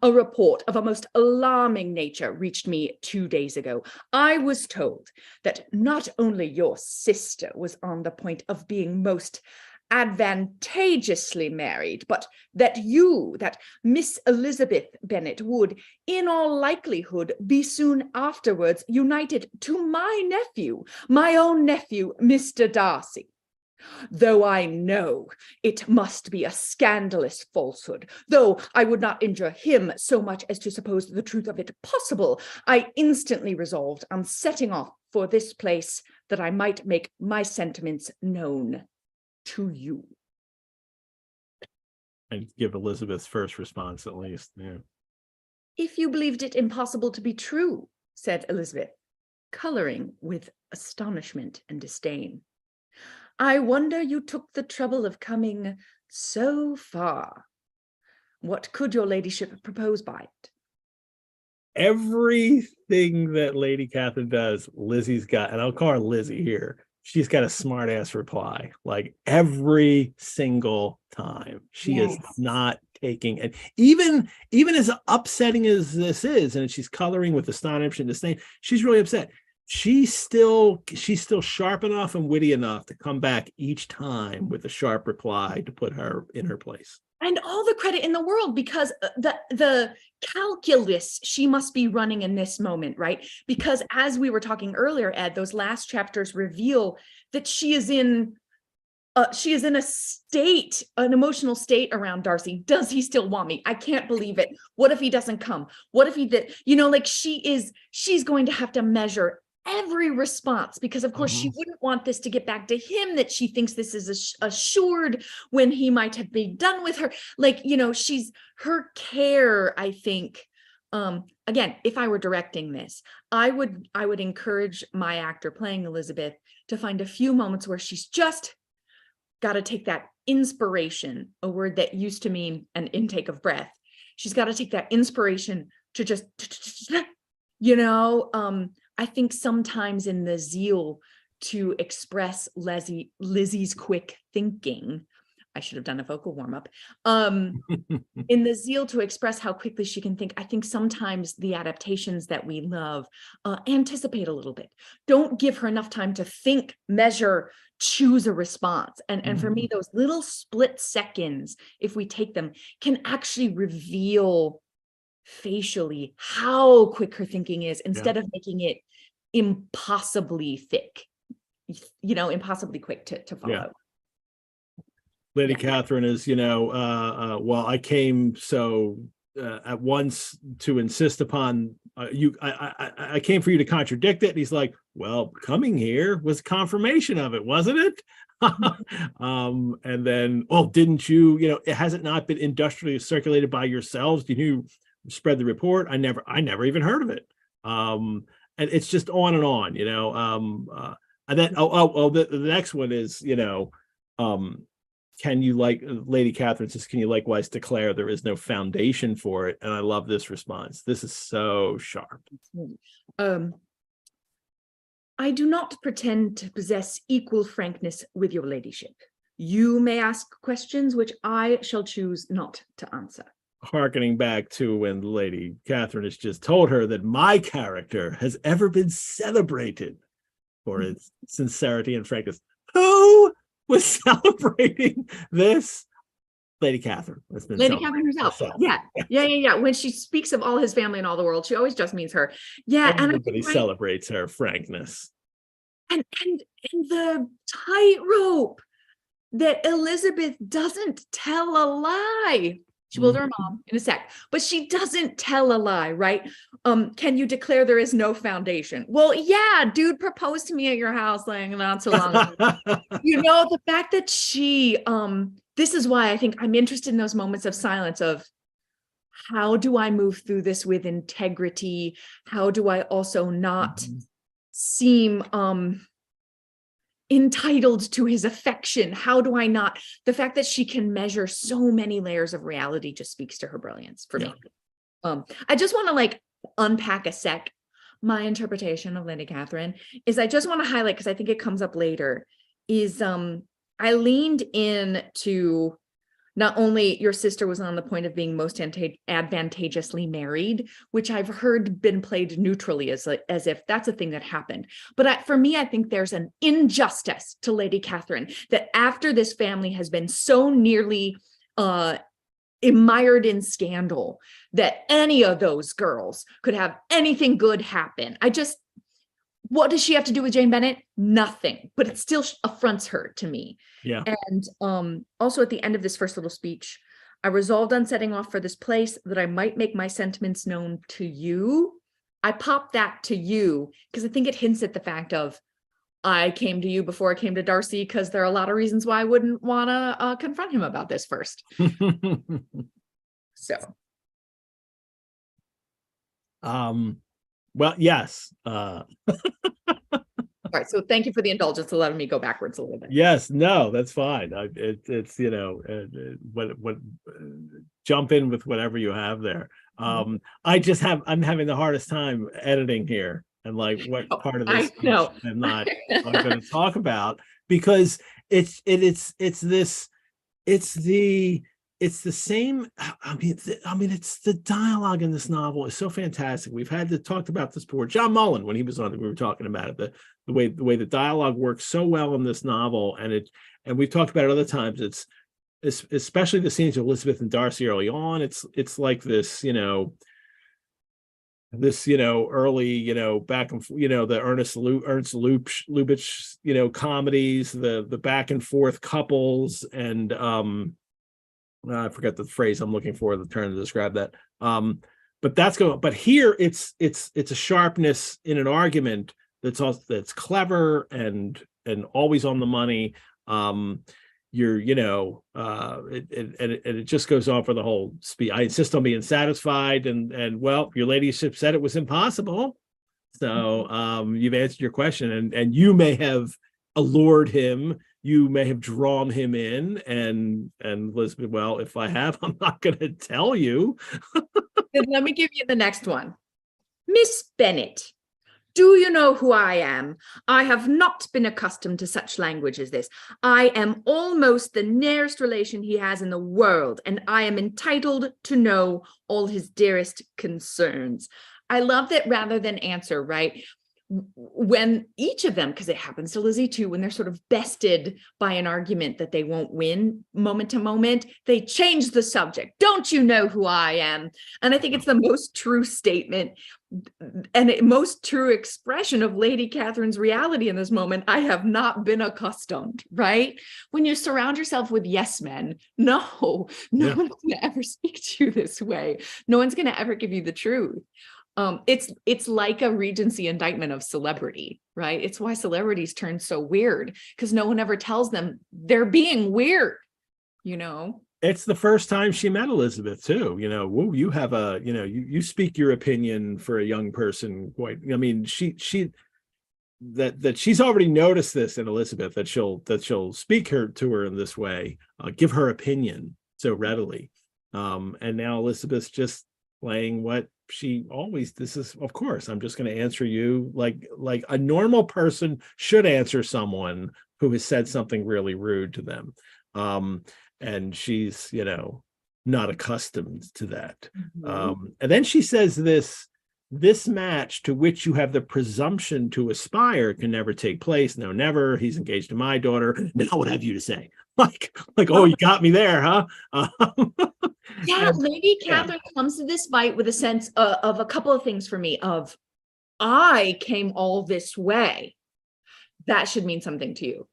A report of a most alarming nature reached me 2 days ago. I was told that not only your sister was on the point of being most advantageously married, but that you, that Miss Elizabeth Bennet, would, in all likelihood, be soon afterwards united to my nephew, my own nephew, Mr. Darcy. Though I know it must be a scandalous falsehood, though I would not injure him so much as to suppose the truth of it possible, I instantly resolved on setting off for this place that I might make my sentiments known to you. And give Elizabeth's first response at least. Yeah. If you believed it impossible to be true, said Elizabeth, coloring with astonishment and disdain. I wonder you took the trouble of coming so far. What could your ladyship propose by it? Everything that Lady Catherine does, Lizzie's got, and I'll call her Lizzie here, she's got a smart ass reply, like every single time. She is not taking, and even as upsetting as this is, and she's coloring with astonishment and disdain, she's really upset. She's still sharp enough and witty enough to come back each time with a sharp reply to put her in her place. And all the credit in the world, because the calculus she must be running in this moment, right? Because as we were talking earlier, Ed, those last chapters reveal that she is in a state, an emotional state around Darcy. Does he still want me? I can't believe it. What if he doesn't come? What if he did? You know, like she's going to have to measure every response, because of course she wouldn't want this to get back to him, that she thinks this is assured when he might have been done with her. Like, you know, her care, I think, again, if I were directing this, I would encourage my actor playing Elizabeth to find a few moments where she's just got to take that inspiration, a word that used to mean an intake of breath. She's got to take that inspiration to just, you know, I think sometimes in the zeal to express Lizzie's quick thinking, I should have done a vocal warm-up. In the zeal to express how quickly she can think, I think sometimes the adaptations that we love anticipate a little bit. Don't give her enough time to think, measure, choose a response. And for me, those little split seconds, if we take them, can actually reveal facially how quick her thinking is, instead of making it impossibly thick, you know, impossibly quick to follow. Lady Catherine is, you know, well, I came so at once to insist upon you. I came for you to contradict it. And he's like, well, coming here was confirmation of it, wasn't it? And then, oh, didn't you? You know, it hasn't not been industrially circulated by yourselves. Did you spread the report? I never even heard of it. And it's just on and on. You know, And then the next one is, can you Lady Catherine says, can you likewise declare there is no foundation for it? And I love this response. This is so sharp. I do not pretend to possess equal frankness with your ladyship. You may ask questions which I shall choose not to answer. Harkening back to when Lady Catherine has just told her that my character has ever been celebrated for its sincerity and frankness. Who was celebrating this? Lady Catherine. Lady Catherine herself. Yeah. When she speaks of all his family and all the world, she always just means her. Yeah, everybody celebrates her frankness. And the tightrope that Elizabeth doesn't tell a lie. She will to her mom in a sec, but she doesn't tell a lie, right? Can you declare there is no foundation? Well, yeah, dude proposed to me at your house like not so long ago. The fact that she, this is why I think I'm interested in those moments of silence of how do I move through this with integrity? How do I also not seem entitled to his affection? How do I not? The fact that she can measure so many layers of reality just speaks to her brilliance for me. I just want to unpack a sec. My interpretation of Lady Catherine is I just want to highlight, because I think it comes up later, is I leaned in to not only your sister was on the point of being most advantageously married, which I've heard been played neutrally as if that's a thing that happened. But for me, I think there's an injustice to Lady Catherine that after this family has been so nearly mired in scandal that any of those girls could have anything good happen. What does she have to do with Jane Bennet? Nothing, but it still affronts her to me. Yeah. And also at the end of this first little speech, I resolved on setting off for this place that I might make my sentiments known to you. I popped that to you because I think it hints at the fact of I came to you before I came to Darcy because there are a lot of reasons why I wouldn't want to confront him about this first. So. Well, yes. All right. So thank you for the indulgence to letting me go backwards a little bit. Yes. No, that's fine. It's jump in with whatever you have there. I'm having the hardest time editing here and what part of this I'm not going to talk about, because it's the same. It's the dialogue in this novel is so fantastic. We've talked about this before. John Mullen, when he was on, we were talking about it. The way the dialogue works so well in this novel, and we've talked about it other times. It's especially the scenes of Elizabeth and Darcy early on. It's like this, early, back and the Ernst Lubitsch, comedies, the back and forth couples, and I forget the phrase I'm looking for, the term to describe that. But here it's a sharpness in an argument that's clever and always on the money. It just goes on for the whole speech. I insist on being satisfied, and well, your ladyship said it was impossible. So you've answered your question, and you may have allured him. You may have drawn him in, and Elizabeth, well, if I have, I'm not going to tell you. Then let me give you the next one. Miss Bennet, do you know who I am? I have not been accustomed to such language as this. I am almost the nearest relation he has in the world, and I am entitled to know all his dearest concerns. I love that rather than answer, right? When each of them, because it happens to Lizzie too, when they're sort of bested by an argument that they won't win moment to moment, they change the subject. Don't you know who I am? And I think it's the most true statement and most true expression of Lady Catherine's reality in this moment. I have not been accustomed, right? When you surround yourself with yes men, no one's going to ever speak to you this way. No one's going to ever give you the truth. It's like a Regency indictment of celebrity, right? It's why celebrities turn so weird, because no one ever tells them they're being weird, It's the first time she met Elizabeth too. Whoa, you have you speak your opinion for a young person. Quite. I mean, she that she's already noticed this in Elizabeth, that she'll speak to her in this way, give her opinion so readily. And now Elizabeth's just playing what she always, this is, of course, I'm just going to answer you like a normal person should answer someone who has said something really rude to them. And she's, you know, not accustomed to that. And then she says this match to which you have the presumption to aspire can never take place. No, never. He's engaged to my daughter. Now what have you to say? Like, oh, you got me there, huh? Yeah, Lady Catherine comes to this fight with a sense of a couple of things for me. Of, I came all this way. That should mean something to you.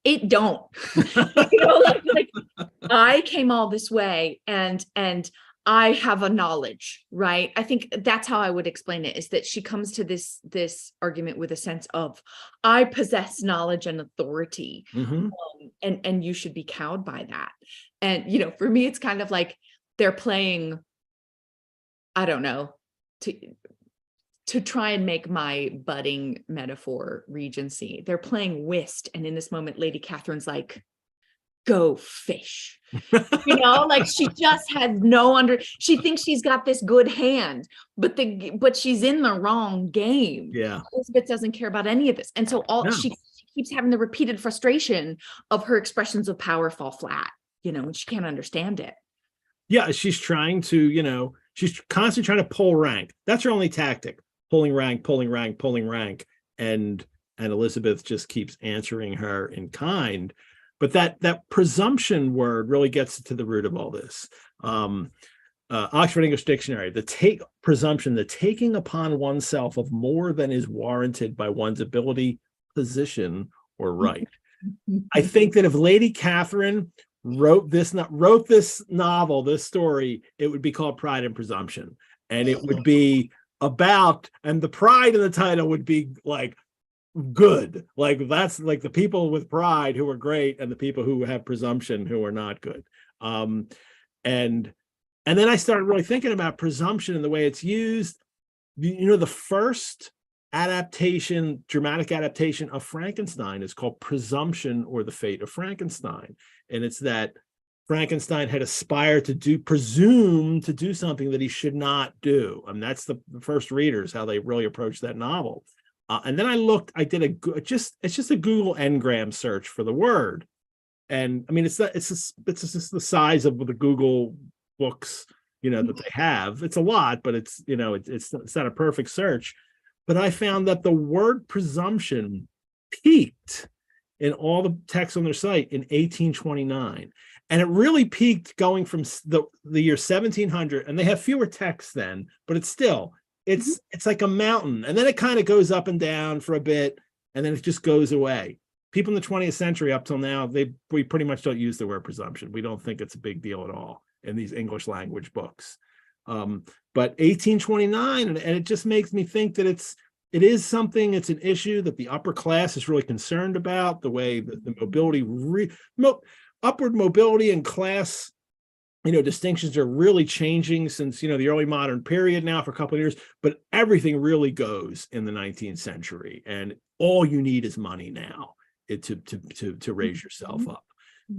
It don't. You know, like I came all this way, and I have a knowledge, right? I think that's how I would explain it, is that she comes to this argument with a sense of, I possess knowledge and authority, and you should be cowed by that. And, you know, for me, it's kind of like they're playing, I don't know, to try and make my budding metaphor Regency. They're playing whist. And in this moment, Lady Catherine's like, go fish. You know, like she just has she thinks she's got this good hand, but she's in the wrong game. Yeah. Elizabeth doesn't care about any of this. And so she keeps having the repeated frustration of her expressions of power fall flat, you know, and she can't understand it. Yeah, she's trying to, you know, she's constantly trying to pull rank. That's her only tactic. Pulling rank. And Elizabeth just keeps answering her in kind. But that presumption word really gets to the root of all this. Oxford English Dictionary, presumption, the taking upon oneself of more than is warranted by one's ability, position, or right. I think that if Lady Catherine wrote this novel, this story, it would be called Pride and Presumption. And it would be about, and the pride in the title would be like, good, like that's like the people with pride who are great and the people who have presumption who are not good. And then I started really thinking about presumption and the way it's used. You know, the first dramatic adaptation of Frankenstein is called Presumption, or the Fate of Frankenstein. And it's that Frankenstein had aspired to presume to do something that he should not do. And that's the first readers, how they really approached that novel. And then I did it's just a Google Ngram search for the word. And I mean, it's just the size of the Google books, you know, that they have. It's a lot, but it's, you know, it's not a perfect search. But I found that the word presumption peaked in all the texts on their site in 1829. And it really peaked going from the year 1700, and they have fewer texts then, but it's still, it's like a mountain. And then it kind of goes up and down for a bit, and then it just goes away. People in the 20th century up till now, we pretty much don't use the word presumption. We don't think it's a big deal at all in these English language books. But 1829, and it just makes me think that it is something, it's an issue that the upper class is really concerned about, the way that the mobility, upward mobility and class, you know, distinctions are really changing since, you know, the early modern period now for a couple of years, but everything really goes in the 19th century, and all you need is money now to raise yourself up.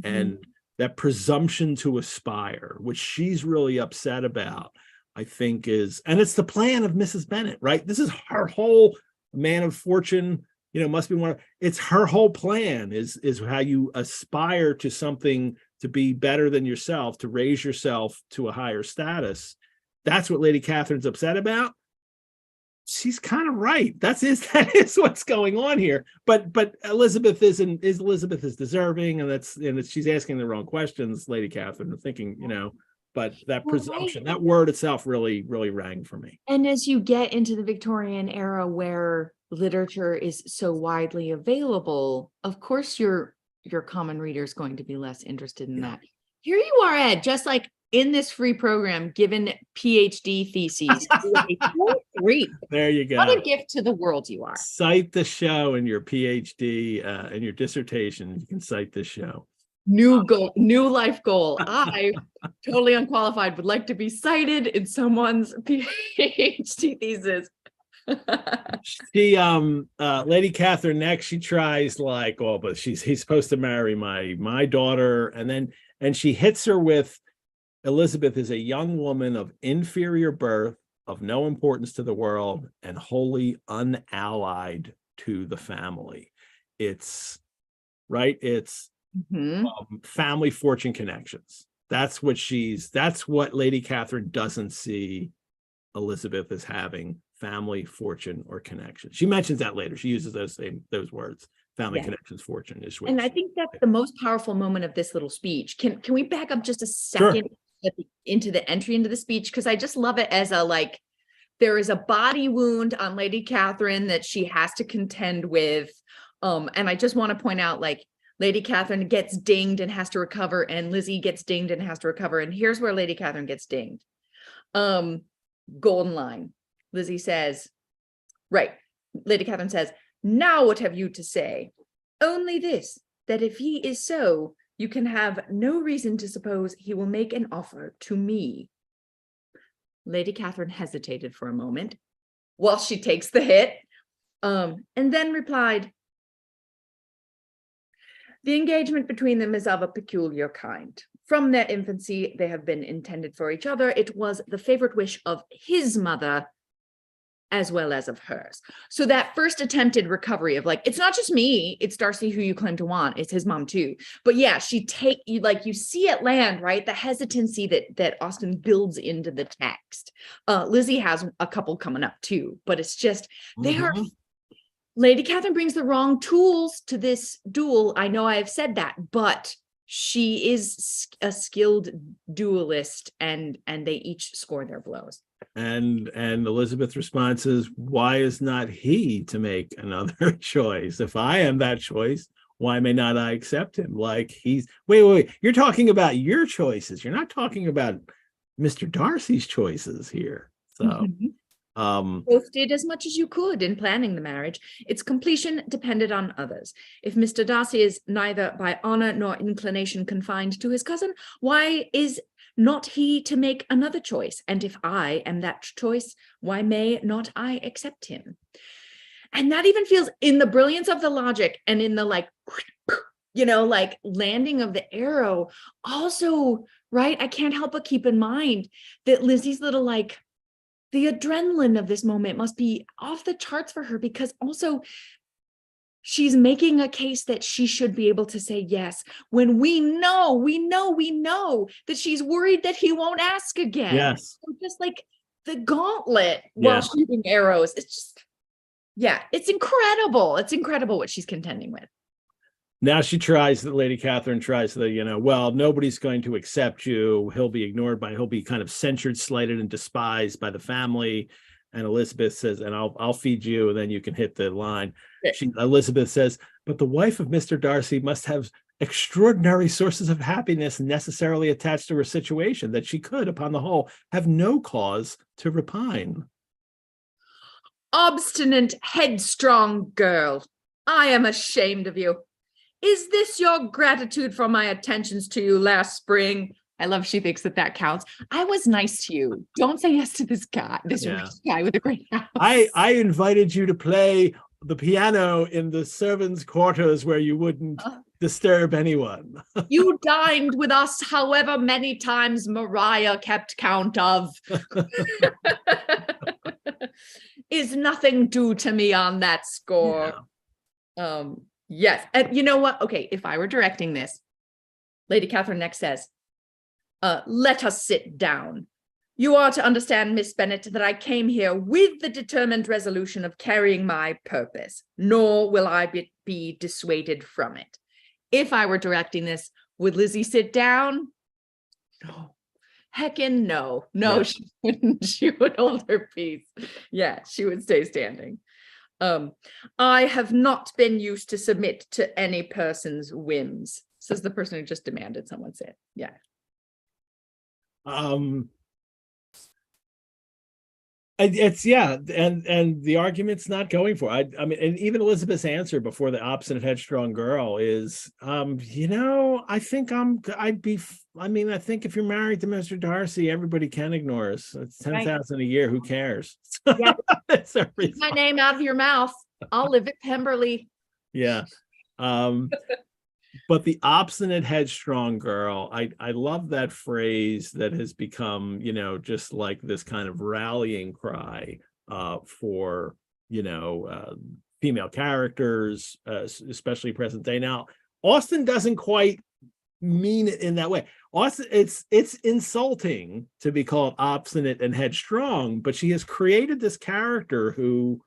And that presumption to aspire, which she's really upset about, I think and it's the plan of Mrs. Bennet, right? This is her whole man of fortune, you know, must be it's her whole plan is how you aspire to something, to be better than yourself, to raise yourself to a higher status. That's what Lady Catherine's upset about. She's kind of right. That is what's going on here. But Elizabeth is deserving, and she's asking the wrong questions, Lady Catherine, thinking, you know, but that presumption, that word itself really, really rang for me. And as you get into the Victorian era where literature is so widely available, of course your common reader is going to be less interested in that. Here you are, Ed, just like in this free program, given PhD theses. There you go. What a gift to the world you are. Cite the show in your PhD and your dissertation. You can cite this show. New goal, new life goal. I, totally unqualified, would like to be cited in someone's PhD thesis. She Lady Catherine next, she tries like, oh, but he's supposed to marry my daughter, and she hits her with Elizabeth is a young woman of inferior birth, of no importance to the world, and wholly unallied to the family. It's right, it's Mhm. family fortune connections. That's what Lady Catherine doesn't see Elizabeth as having, family fortune or connection. She mentions that later. She uses those words, family Yeah. connections, fortune is what And I think that's the most powerful moment of this little speech. Can we back up just a second into the entry into the speech? Because I just love it as a like, there is a body wound on Lady Catherine that she has to contend with. And I just want to point out, like, Lady Catherine gets dinged and has to recover, and Lizzie gets dinged and has to recover. And here's where Lady Catherine gets dinged. Golden line. Lizzie says, right. Lady Catherine says, now what have you to say? Only this, that if he is so, you can have no reason to suppose he will make an offer to me. Lady Catherine hesitated for a moment while she takes the hit, and then replied, the engagement between them is of a peculiar kind. From their infancy, they have been intended for each other. It was the favorite wish of his mother as well as of hers. So that first attempted recovery of like, it's not just me, it's Darcy who you claim to want, it's his mom too. But yeah, you see it land, right? The hesitancy that Austen builds into the text. Lizzie has a couple coming up too, but it's just, they are, Lady Catherine brings the wrong tools to this duel. I know I have said that, but she is a skilled duelist, and they each score their blows. And Elizabeth's response is, why is not he to make another choice? If I am that choice, why may not I accept him? Like he's wait, you're talking about your choices. You're not talking about Mr. Darcy's choices here. So both did as much as you could in planning the marriage. Its completion depended on others. If Mr. Darcy is neither by honor nor inclination confined to his cousin, why is not he to make another choice? And if I am that choice, why may not I accept him? And that even feels, in the brilliance of the logic and in the like, like landing of the arrow, also, right? I can't help but keep in mind that Lizzie's little like, the adrenaline of this moment must be off the charts for her, because also she's making a case that she should be able to say yes, when we know that she's worried that he won't ask again. yes. So just like the gauntlet while shooting arrows. It's just, it's incredible. It's incredible what she's contending with. Now Lady Catherine tries to, well, nobody's going to accept you. He'll be kind of censured, slighted, and despised by the family. And Elizabeth says, and I'll feed you, and then you can hit the line. Elizabeth says, but the wife of Mr. Darcy must have extraordinary sources of happiness necessarily attached to her situation, that she could, upon the whole, have no cause to repine. Obstinate, headstrong girl, I am ashamed of you. Is this your gratitude for my attentions to you last spring? I love she thinks that counts. I was nice to you. Don't say yes to this guy, rich guy with a great house. I invited you to play the piano in the servants' quarters where you wouldn't disturb anyone. You dined with us however many times Mariah kept count of. Is nothing due to me on that score. Yes. And you know what? Okay, if I were directing this, Lady Catherine next says, let us sit down. You are to understand, Miss Bennet, that I came here with the determined resolution of carrying my purpose, nor will I be dissuaded from it. If I were directing this, would Lizzie sit down? No. Heckin' no. No, she wouldn't. She would hold her peace. Yeah, she would stay standing. I have not been used to submit to any person's whims, says the person who just demanded someone sit. Yeah. It's and the argument's not going for it. I mean, and even Elizabeth's answer before the obstinate headstrong girl is, I think I think if you're married to Mr. Darcy, everybody can ignore us. It's 10,000 a year. Who cares? Yeah. That's her Keep my response. name out of your mouth. I'll live at Pemberley. Yeah. But the obstinate headstrong girl, I love that phrase that has become, just like this kind of rallying cry for, female characters, especially present day. Now, Austen doesn't quite mean it in that way. Austen, it's insulting to be called obstinate and headstrong, but she has created this character who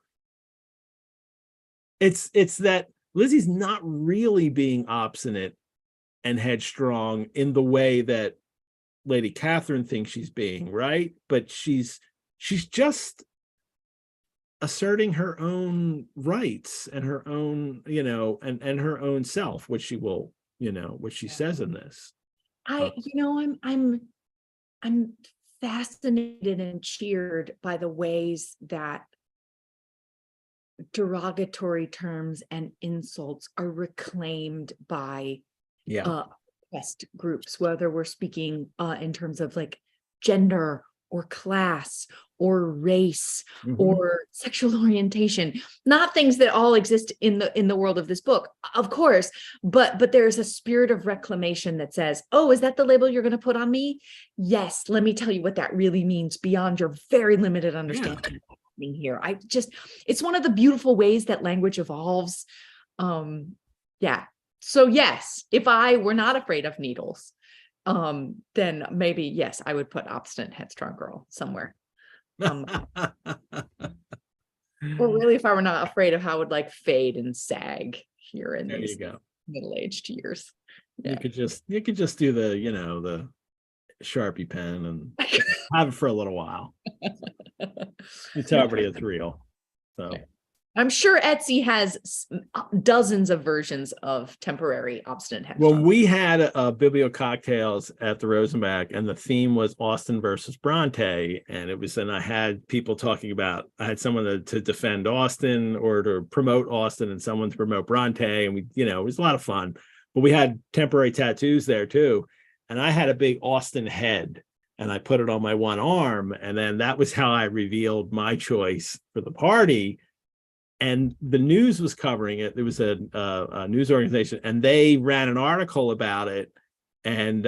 it's that Lizzie's not really being obstinate and headstrong in the way that Lady Catherine thinks she's being, right? But she's just asserting her own rights and her own, and her own self, which she will, which she says in this. I'm fascinated and cheered by the ways that derogatory terms and insults are reclaimed by oppressed groups, whether we're speaking in terms of like gender or class or race or sexual orientation, not things that all exist in the world of this book, of course, but there's a spirit of reclamation that says, oh, is that the label you're going to put on me? Yes, let me tell you what that really means beyond your very limited understanding. Here, it's one of the beautiful ways that language evolves. So yes, if I were not afraid of needles, then maybe yes, I would put obstinate headstrong girl somewhere. Or really, if I were not afraid of how it would like fade and sag here in these middle-aged years. You could just do the the Sharpie pen and have it for a little while. It's already it's real. So I'm sure Etsy has dozens of versions of temporary obstinate headstrong. When we had Biblio cocktails at the Rosenbach, and the theme was Austen versus Bronte, and I had people talking about, I had someone to defend Austen or to promote Austen and someone to promote Bronte, and we, it was a lot of fun. But we had temporary tattoos there too, and I had a big Austen head, and I put it on my one arm, and then that was how I revealed my choice for the party. And the news was covering it. There was a news organization, and they ran an article about it. And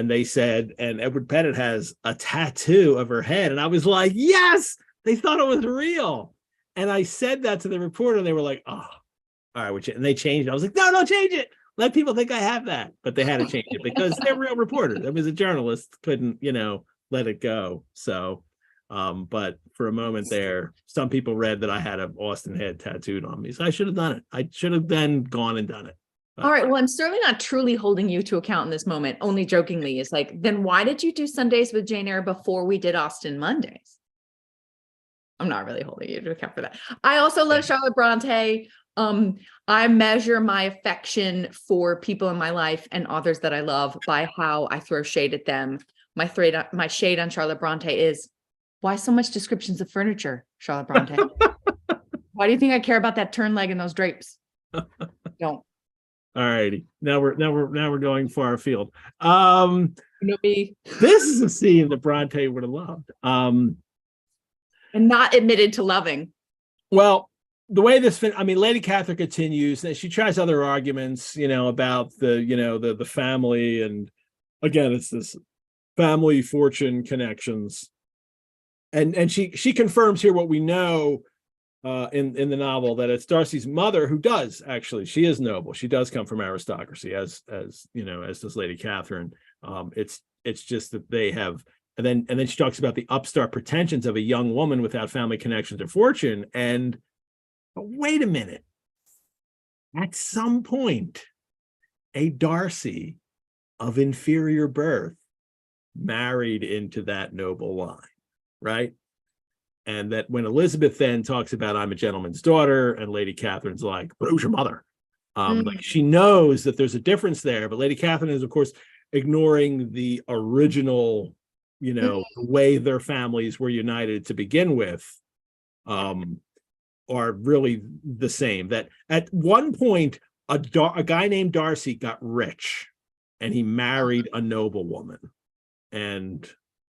they said, and Edward Bennett has a tattoo of her head. And I was like, yes, they thought it was real. And I said that to the reporter, and they were like, oh, all right, and they changed it. I was like, no, don't change it. Let people think I have that. But they had to change it because they're real reporters. There was a journalist, couldn't, let it go. So, but for a moment there, some people read that I had an Austen head tattooed on me. So I should have done it. I should have then gone and done it. All right. Well, I'm certainly not truly holding you to account in this moment, only jokingly. Is like, then why did you do Sundays with Jane Eyre before we did Austen Mondays? I'm not really holding you to account for that. I also love Charlotte Bronte. I measure my affection for people in my life and authors that I love by how I throw shade at them. My shade on Charlotte Bronte is, why so much descriptions of furniture, Charlotte Bronte? Why do you think I care about that turn leg and those drapes? Don't. All righty. Now we're going far afield. Me. This is a scene that Bronte would have loved. And not admitted to loving. Well, the way this, Lady Catherine continues, and she tries other arguments, about the family, and again, it's this family fortune connections. And she confirms here what we know in the novel, that it's Darcy's mother who does actually, she is noble. She does come from aristocracy, as does Lady Catherine. It's just that they have, and then she talks about the upstart pretensions of a young woman without family connections or fortune. And but wait a minute, at some point, a Darcy of inferior birth married into that noble line. Right. And that when Elizabeth then talks about, I'm a gentleman's daughter, and Lady Catherine's like, but who's your mother? Like she knows that there's a difference there, but Lady Catherine is, of course, ignoring the original, the way their families were united to begin with, are really the same. That at one point, a guy named Darcy got rich, and he married a noblewoman, and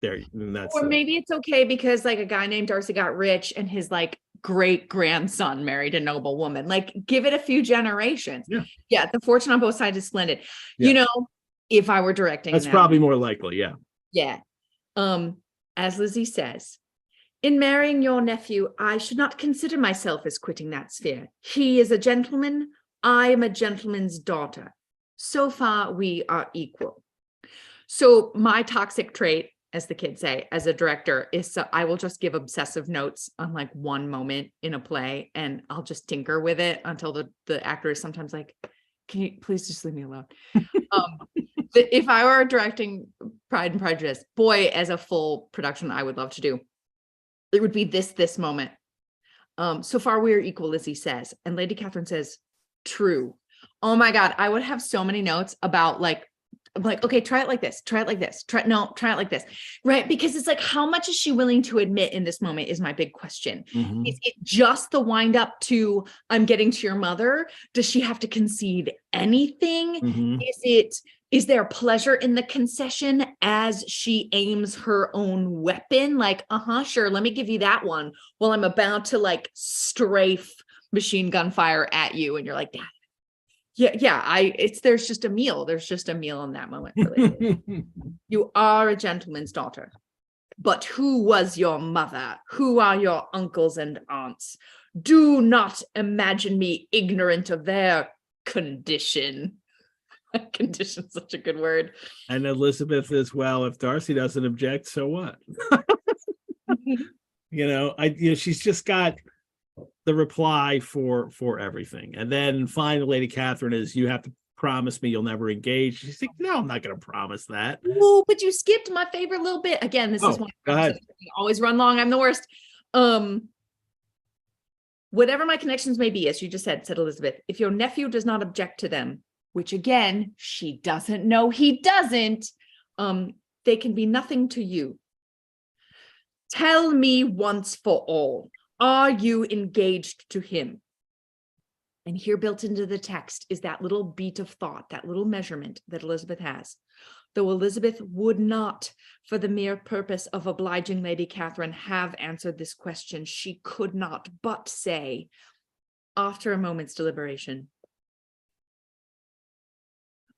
that's. Or maybe it's okay because like a guy named Darcy got rich and his like great grandson married a noble woman. Like give it a few generations. Yeah. The fortune on both sides is splendid. Yeah. If I were directing, that's probably more likely. Yeah. Yeah. As Lizzie says, in marrying your nephew, I should not consider myself as quitting that sphere. He is a gentleman. I am a gentleman's daughter. So far, we are equal. So my toxic trait, as the kids say, as a director, is so I will just give obsessive notes on like one moment in a play, and I'll just tinker with it until the actor is sometimes like, can you please just leave me alone? If I were directing Pride and Prejudice, boy, as a full production, I would love to do, it would be this moment. So far we are equal, Lizzie says. And Lady Catherine says, true. Oh my God, I would have so many notes about like, okay, try it like this, try it like this, try it like this, right? Because it's like, how much is she willing to admit in this moment is my big question. Mm-hmm. Is it just the wind up to, I'm getting to your mother? Does she have to concede anything? Mm-hmm. Is there pleasure in the concession as she aims her own weapon? Like, sure, let me give you that one while I'm about to like strafe machine gun fire at you. And you're like, there's just a meal. There's just a meal in that moment. You are a gentleman's daughter, but who was your mother? Who are your uncles and aunts? Do not imagine me ignorant of their condition. Condition, such a good word. And Elizabeth as well. If Darcy doesn't object, so what? She's just got the reply for everything. And then finally, Lady Catherine is, you have to promise me you'll never engage. She's like, no, I'm not going to promise that. Oh, but you skipped my favorite little bit. Again, this is one. Go ahead. Always run long. I'm the worst. Whatever my connections may be, as you just said Elizabeth, if your nephew does not object to them, which again, she doesn't know he doesn't, they can be nothing to you. Tell me once for all, are you engaged to him? And here built into the text is that little beat of thought, that little measurement that Elizabeth has. Though Elizabeth would not, for the mere purpose of obliging Lady Catherine, have answered this question, she could not but say, after a moment's deliberation,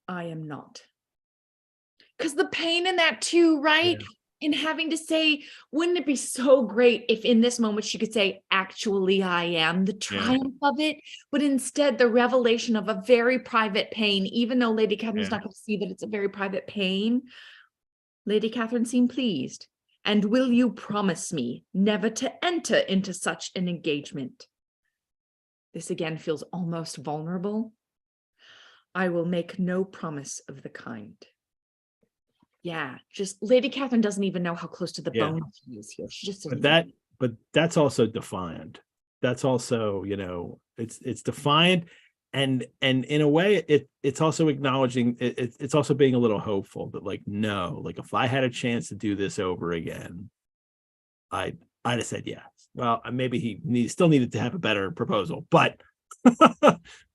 I am not. Because the pain in that too, right? Yeah. In having to say, wouldn't it be so great if in this moment she could say, actually, I am, the triumph of it, but instead the revelation of a very private pain, even though Lady Catherine's not going to see that it's a very private pain. Lady Catherine seemed pleased. And will you promise me never to enter into such an engagement? This again feels almost vulnerable. I will make no promise of the kind. Yeah, just Lady Catherine doesn't even know how close to the bone she is here. She just but that's also defiant. That's also, it's defiant, and in a way, it's also acknowledging it's also being a little hopeful that no, if I had a chance to do this over again, I'd have said yes. Well, maybe he still needed to have a better proposal, but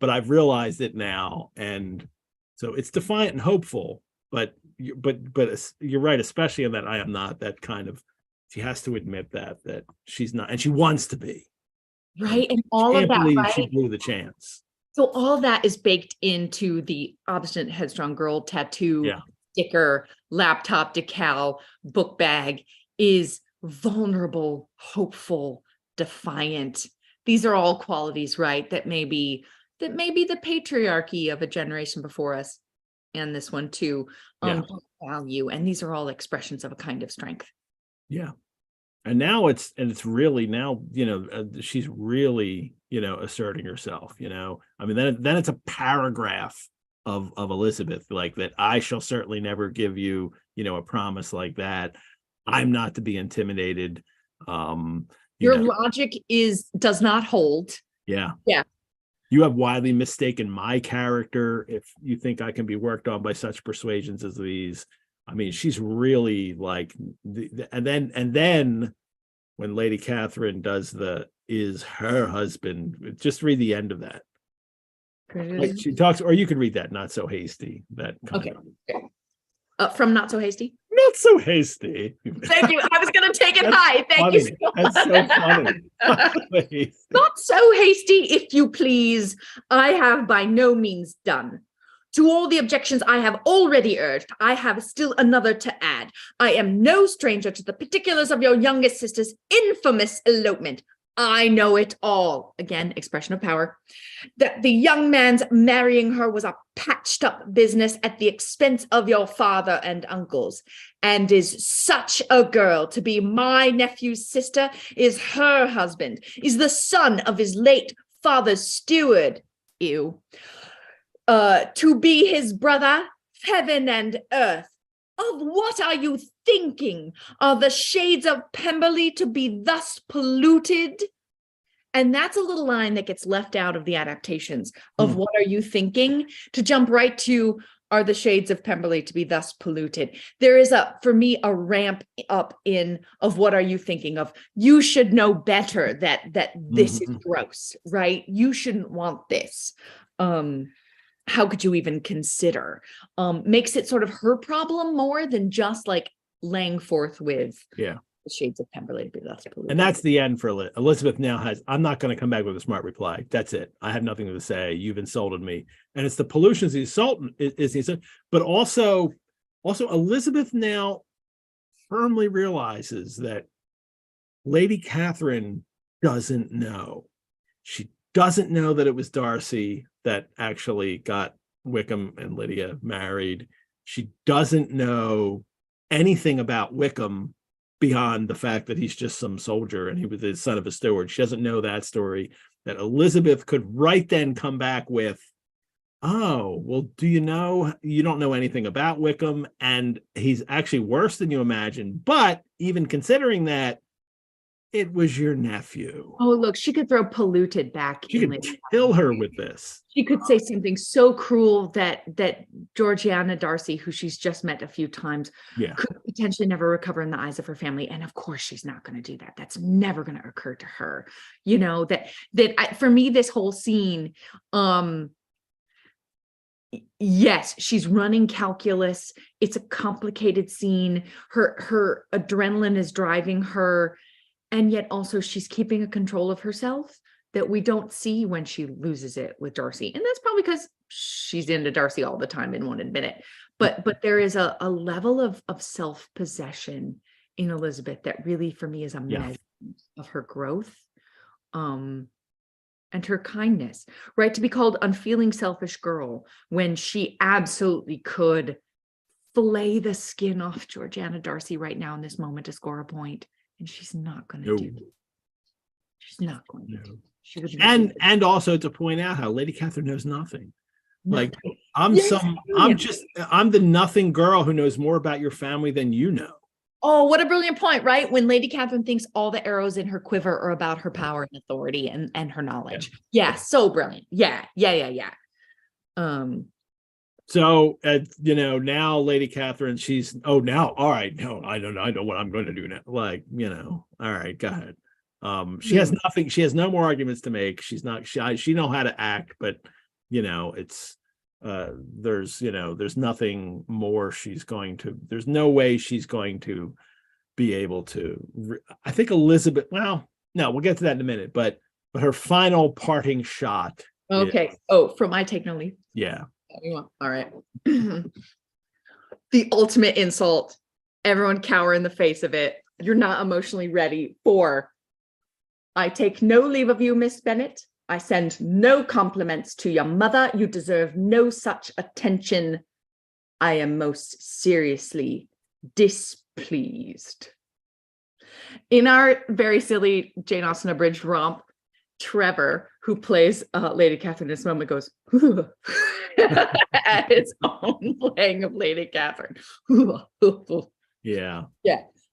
I've realized it now, and so it's defiant and hopeful. But you're right, especially in that I am not that kind of. She has to admit that she's not, and she wants to be. Right, and all of that, right? She blew the chance. So all of that is baked into the obstinate headstrong girl tattoo, sticker, laptop decal, book bag, is vulnerable, hopeful, defiant. These are all qualities, right? That may be the patriarchy of a generation before us, and this one too, value. And these are all expressions of a kind of strength. Yeah. And now it's really now, she's really, asserting herself, I mean, then it's a paragraph of Elizabeth, like that. I shall certainly never give you, a promise like that. I'm not to be intimidated. Your logic does not hold. Yeah. Yeah. You have widely mistaken my character if you think I can be worked on by such persuasions as these. I mean, she's really like, and then when Lady Catherine does is her husband, just read the end of that. Like she talks, or you could read that, not so hasty. That kind of. From Not So Hasty. Not So Hasty. Thank you. I was going to take it high. Thank you. That's so funny. Not so hasty, if you please. I have by no means done. To all the objections I have already urged, I have still another to add. I am no stranger to the particulars of your youngest sister's infamous elopement. I know it all. Again, expression of power. That the young man's marrying her was a patched up business at the expense of your father and uncles. And is such a girl to be my nephew's sister, is her husband, is the son of his late father's steward. Ew. To be his brother, heaven and earth. Of what are you thinking? Are the shades of Pemberley to be thus polluted? And that's a little line that gets left out of the adaptations of what are you thinking, to jump right to are the shades of Pemberley to be thus polluted. There is for me, a ramp up in of what are you thinking of? You should know better that this is gross, right? You shouldn't want this. How could you even consider? Makes it sort of her problem more than just like laying forth with the shades of Pemberley to be thus polluted. And that's the end for Elizabeth. Now I'm not going to come back with a smart reply. That's it. I have nothing to say. You've insulted me. And it's the pollution is the assault, but also Elizabeth now firmly realizes that Lady Catherine doesn't know. She doesn't know that it was Darcy that actually got Wickham and Lydia married. She doesn't know anything about Wickham beyond the fact that he's just some soldier and he was the son of a steward. She doesn't know that story, that Elizabeth could right then come back with, oh, well, do you know, you don't know anything about Wickham and he's actually worse than you imagine. But even considering that, it was your nephew. Oh, look, she could throw polluted back. She could kill her with this. She could say something so cruel that Georgiana Darcy, who she's just met a few times, could potentially never recover in the eyes of her family. And of course, she's not going to do that. That's never going to occur to her. You know, for me, this whole scene, yes, she's running calculus. It's a complicated scene. Her adrenaline is driving her. And yet also she's keeping a control of herself that we don't see when she loses it with Darcy. And that's probably because she's into Darcy all the time and won't admit it. But there is a level of self-possession in Elizabeth that really, for me, is a measure of her growth and her kindness, right? To be called unfeeling, selfish girl when she absolutely could fillet the skin off Georgiana Darcy right now in this moment to score a point. And she's not going to do it. She's not going to do it. She would and also to point out how Lady Catherine knows nothing. Like I'm the nothing girl who knows more about your family than you know. Oh, what a brilliant point, right? When Lady Catherine thinks all the arrows in her quiver are about her power and authority and her knowledge. Yeah, so brilliant. Yeah. So, now Lady Catherine, all right, no, I know what I'm going to do now. Like, all right, go ahead. She has nothing. She has no more arguments to make. She know how to act, but, it's, there's nothing more there's no way she's going to be able to, I think Elizabeth, well, no, we'll get to that in a minute, but her final parting shot. Okay. For my take no leave. Yeah. All right. The ultimate insult. Everyone cower in the face of it. You're not emotionally ready for. I take no leave of you, Miss Bennet. I send no compliments to your mother. You deserve no such attention. I am most seriously displeased. In our very silly Jane Austen abridged romp, Trevor, who plays Lady Catherine in this moment, goes at his own playing of Lady Catherine. Yeah.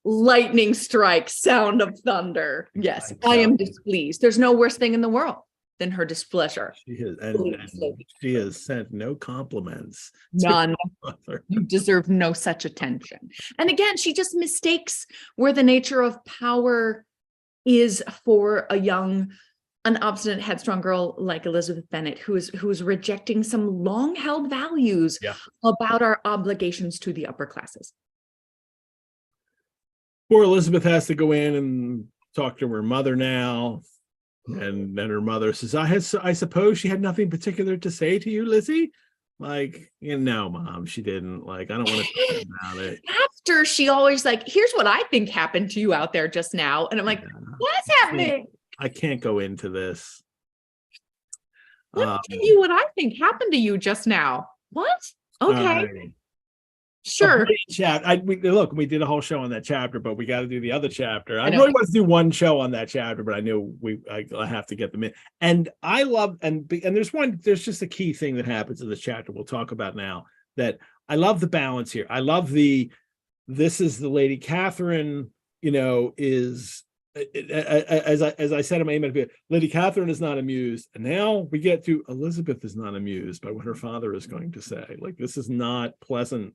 Lightning strike, sound of thunder. Yes, I am displeased. There's no worse thing in the world than her displeasure. She has, and she has sent no compliments. None. Mother. You deserve no such attention. And again, she just mistakes where the nature of power is for an obstinate, headstrong girl like Elizabeth Bennet, who is rejecting some long-held values about our obligations to the upper classes. Poor Elizabeth has to go in and talk to her mother now. And then her mother says, I suppose she had nothing particular to say to you, Lizzie? Like, no, Mom, she didn't. Like, I don't want to talk about it. After she always like, here's what I think happened to you out there just now. And I'm like, what's happening? I can't go into this. Let me tell you what I think happened to you just now. What? Okay. Sure. We did a whole show on that chapter, but we got to do the other chapter. I really want to do one show on that chapter, but I knew I have to get them in. And I love, and there's just a key thing that happens in this chapter we'll talk about now, that I love the balance here. I love this is the Lady Catherine, is, as I said in my email, Lady Catherine is not amused. And now we get to Elizabeth is not amused by what her father is going to say. Like, this is not pleasant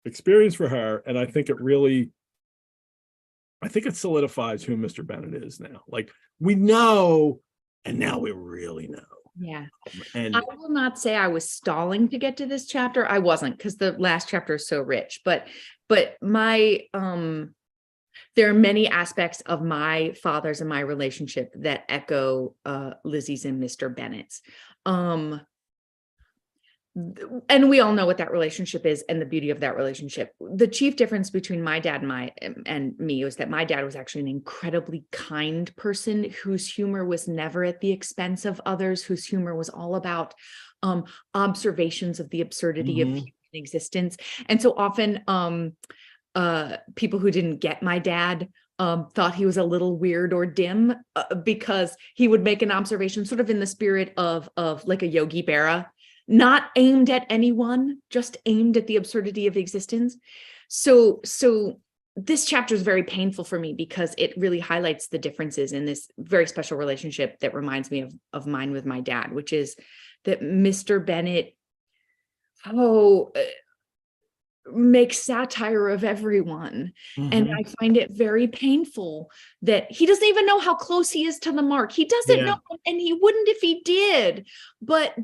experience for her, and I think it solidifies who Mr. Bennett is now. Like, we know, and now we really know. Yeah. And I will not say I was stalling to get to this chapter. I wasn't, because the last chapter is so rich, but my there are many aspects of my father's and my relationship that echo Lizzie's and Mr. Bennett's. And we all know what that relationship is and the beauty of that relationship. The chief difference between my dad and me was that my dad was actually an incredibly kind person whose humor was never at the expense of others, whose humor was all about observations of the absurdity of human existence. And so often people who didn't get my dad thought he was a little weird or dim because he would make an observation sort of in the spirit of like a Yogi Berra, not aimed at anyone, just aimed at the absurdity of existence. So this chapter is very painful for me because it really highlights the differences in this very special relationship that reminds me of mine with my dad, which is that Mr. Bennet, makes satire of everyone. And I find it very painful that he doesn't even know how close he is to the mark. He doesn't know, and he wouldn't if he did, but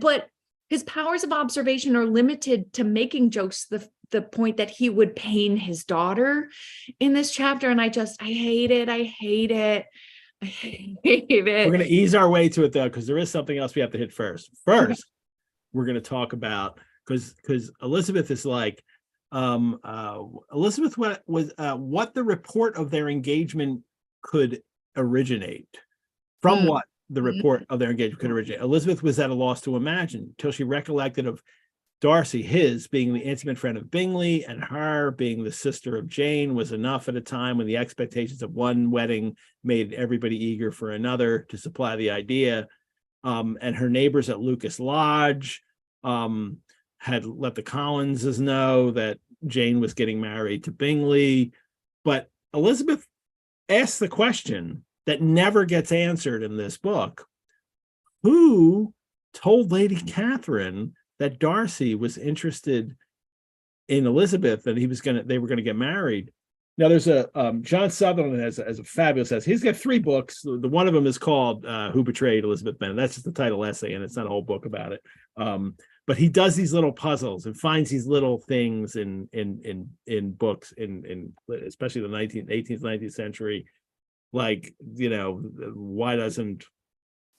his powers of observation are limited to making jokes, the point that he would pain his daughter in this chapter. And I hate it. I hate it. I hate it. We're going to ease our way to it, though, because there is something else we have to hit first. First, we're going to talk about, because Elizabeth is like, Elizabeth was what the report of their engagement could originate. From what the report of their engagement could originate. Elizabeth was at a loss to imagine till she recollected of Darcy, his being the intimate friend of Bingley, and her being the sister of Jane, was enough at a time when the expectations of one wedding made everybody eager for another to supply the idea. And her neighbors at Lucas Lodge had let the Collinses know that Jane was getting married to Bingley. But Elizabeth asked the question that never gets answered in this book: who told Lady Catherine that Darcy was interested in Elizabeth, and they were going to get married? Now, there's a John Sutherland has a fabulous essay. He's got 3 books. The one of them is called "Who Betrayed Elizabeth Bennet." That's just the title essay, and it's not a whole book about it. But he does these little puzzles and finds these little things in books, in especially the 18th, 19th century. Like, why doesn't,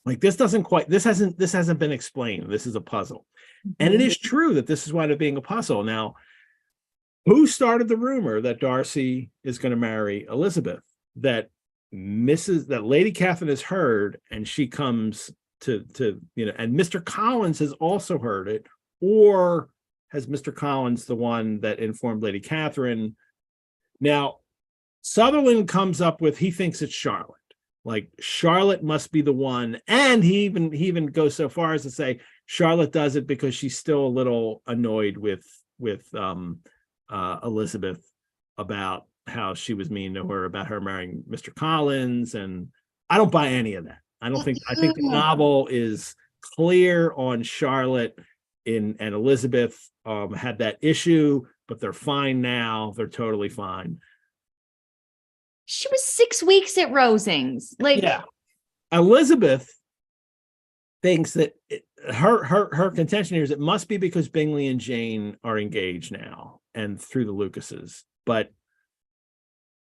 like, this hasn't been explained. This is a puzzle. And it is true that this is wound up being a puzzle. Now, who started the rumor that Darcy is going to marry Elizabeth? That Lady Catherine has heard, and she comes to and Mr. Collins has also heard it, or has Mr. Collins the one that informed Lady Catherine? Now, Sutherland comes up with, he thinks it's Charlotte. Like, Charlotte must be the one, and he even goes so far as to say Charlotte does it because she's still a little annoyed with Elizabeth about how she was mean to her about her marrying Mr. Collins. And I don't buy any of that. I think the novel is clear on Charlotte and Elizabeth had that issue, but they're fine now. They're totally fine. She was 6 weeks at Rosings. Like, yeah, Elizabeth thinks that her contention here is it must be because Bingley and Jane are engaged now and through the Lucases, but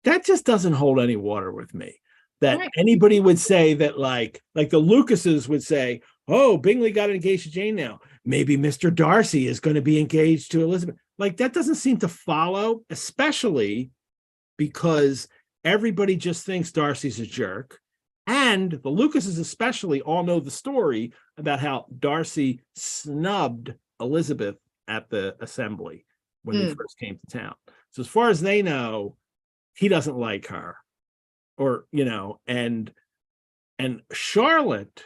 that just doesn't hold any water with me. That anybody would say that like the Lucases would say, oh, Bingley got engaged to Jane now. Maybe Mr. Darcy is going to be engaged to Elizabeth. Like that doesn't seem to follow, especially because everybody just thinks Darcy's a jerk. And the Lucases especially all know the story about how Darcy snubbed Elizabeth at the assembly when they first came to town. So as far as they know, he doesn't like her. Or, you know, and Charlotte,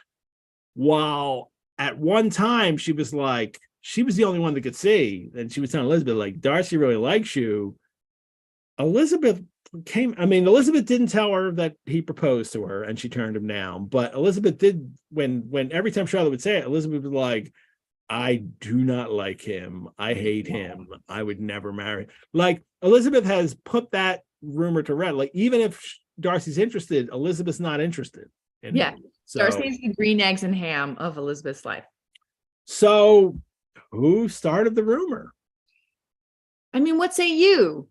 while at one time she was like, she was the only one that could see, and she was telling Elizabeth, like, Darcy really likes you. Elizabeth didn't tell her that he proposed to her and she turned him down, but Elizabeth did when every time Charlotte would say it, Elizabeth was like, I do not like him. I hate him. I would never marry. Like Elizabeth has put that rumor to rest. Like even if Darcy's interested, Elizabeth's not interested. So, Darcy's the green eggs and ham of Elizabeth's life. So who started the rumor? I mean, what say you?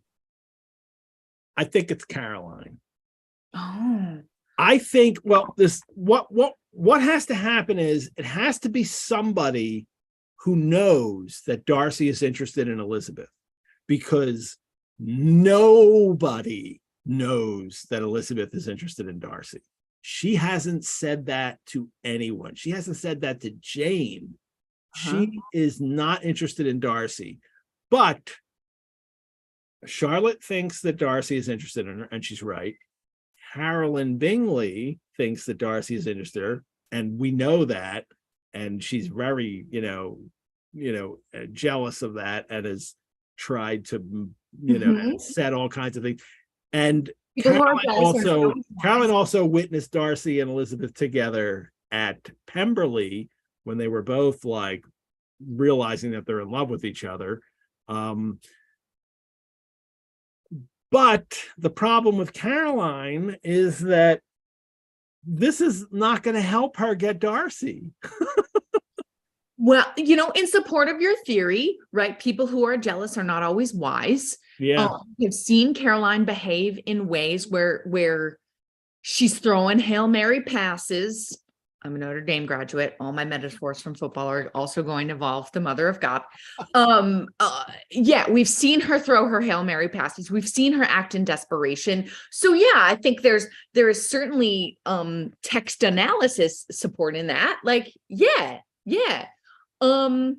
I think it's Caroline. Oh. I think, well, what has to happen is it has to be somebody who knows that Darcy is interested in Elizabeth, because nobody knows that Elizabeth is interested in Darcy. She hasn't said that to anyone. She hasn't said that to Jane. She is not interested in Darcy, but Charlotte thinks that Darcy is interested in her, and she's right. Carolyn Bingley thinks that Darcy is interested in her, and we know that, and she's very, jealous of that, and has tried to, and said all kinds of things. And Caroline also witnessed Darcy and Elizabeth together at Pemberley when they were both like realizing that they're in love with each other. But the problem with Caroline is that this is not going to help her get Darcy. Well, in support of your theory, right? People who are jealous are not always wise. Yeah. We've seen Caroline behave in ways where she's throwing Hail Mary passes. I'm a Notre Dame graduate. All my metaphors from football are also going to involve the Mother of God. We've seen her throw her Hail Mary passes. We've seen her act in desperation. So yeah, I think there is certainly text analysis supporting that. Like, yeah. Do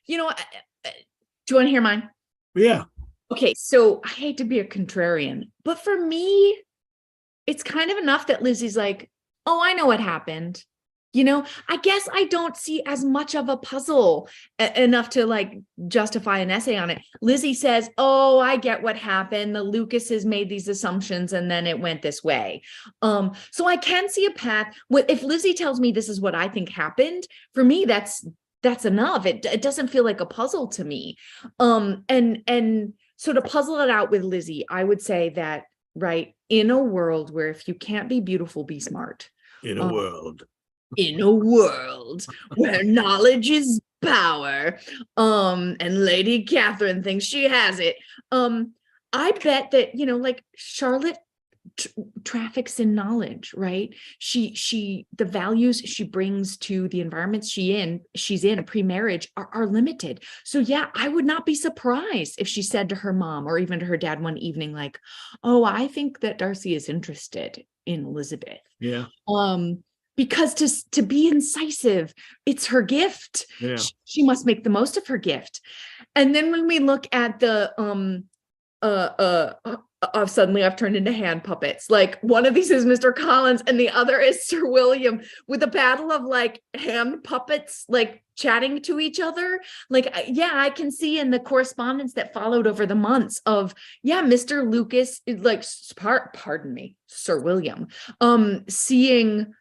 you want to hear mine? Yeah. Okay, so I hate to be a contrarian, but for me, it's kind of enough that Lizzie's like, oh, I know what happened. I guess I don't see as much of a puzzle enough to like justify an essay on it. Lizzie says, oh, I get what happened. The Lucases made these assumptions and then it went this way. So I can see a path. If Lizzie tells me this is what I think happened, for me, that's enough. It doesn't feel like a puzzle to me. And so to puzzle it out with Lizzie, I would say that, right, in a world where if you can't be beautiful, be smart. In a world where knowledge is power, and Lady Catherine thinks she has it. I bet that, like Charlotte traffics in knowledge, right? The values she brings to the environments she's in pre-marriage are limited. So yeah, I would not be surprised if she said to her mom or even to her dad one evening, like, oh, I think that Darcy is interested in Elizabeth. Yeah. Because to be incisive, it's her gift. Yeah. She must make the most of her gift. And then when we look at the suddenly I've turned into hand puppets. Like one of these is Mr. Collins and the other is Sir William, with a battle of like hand puppets, like chatting to each other. Like, yeah, I can see in the correspondence that followed over the months of, yeah, Mr. Lucas, like, pardon me, Sir William, seeing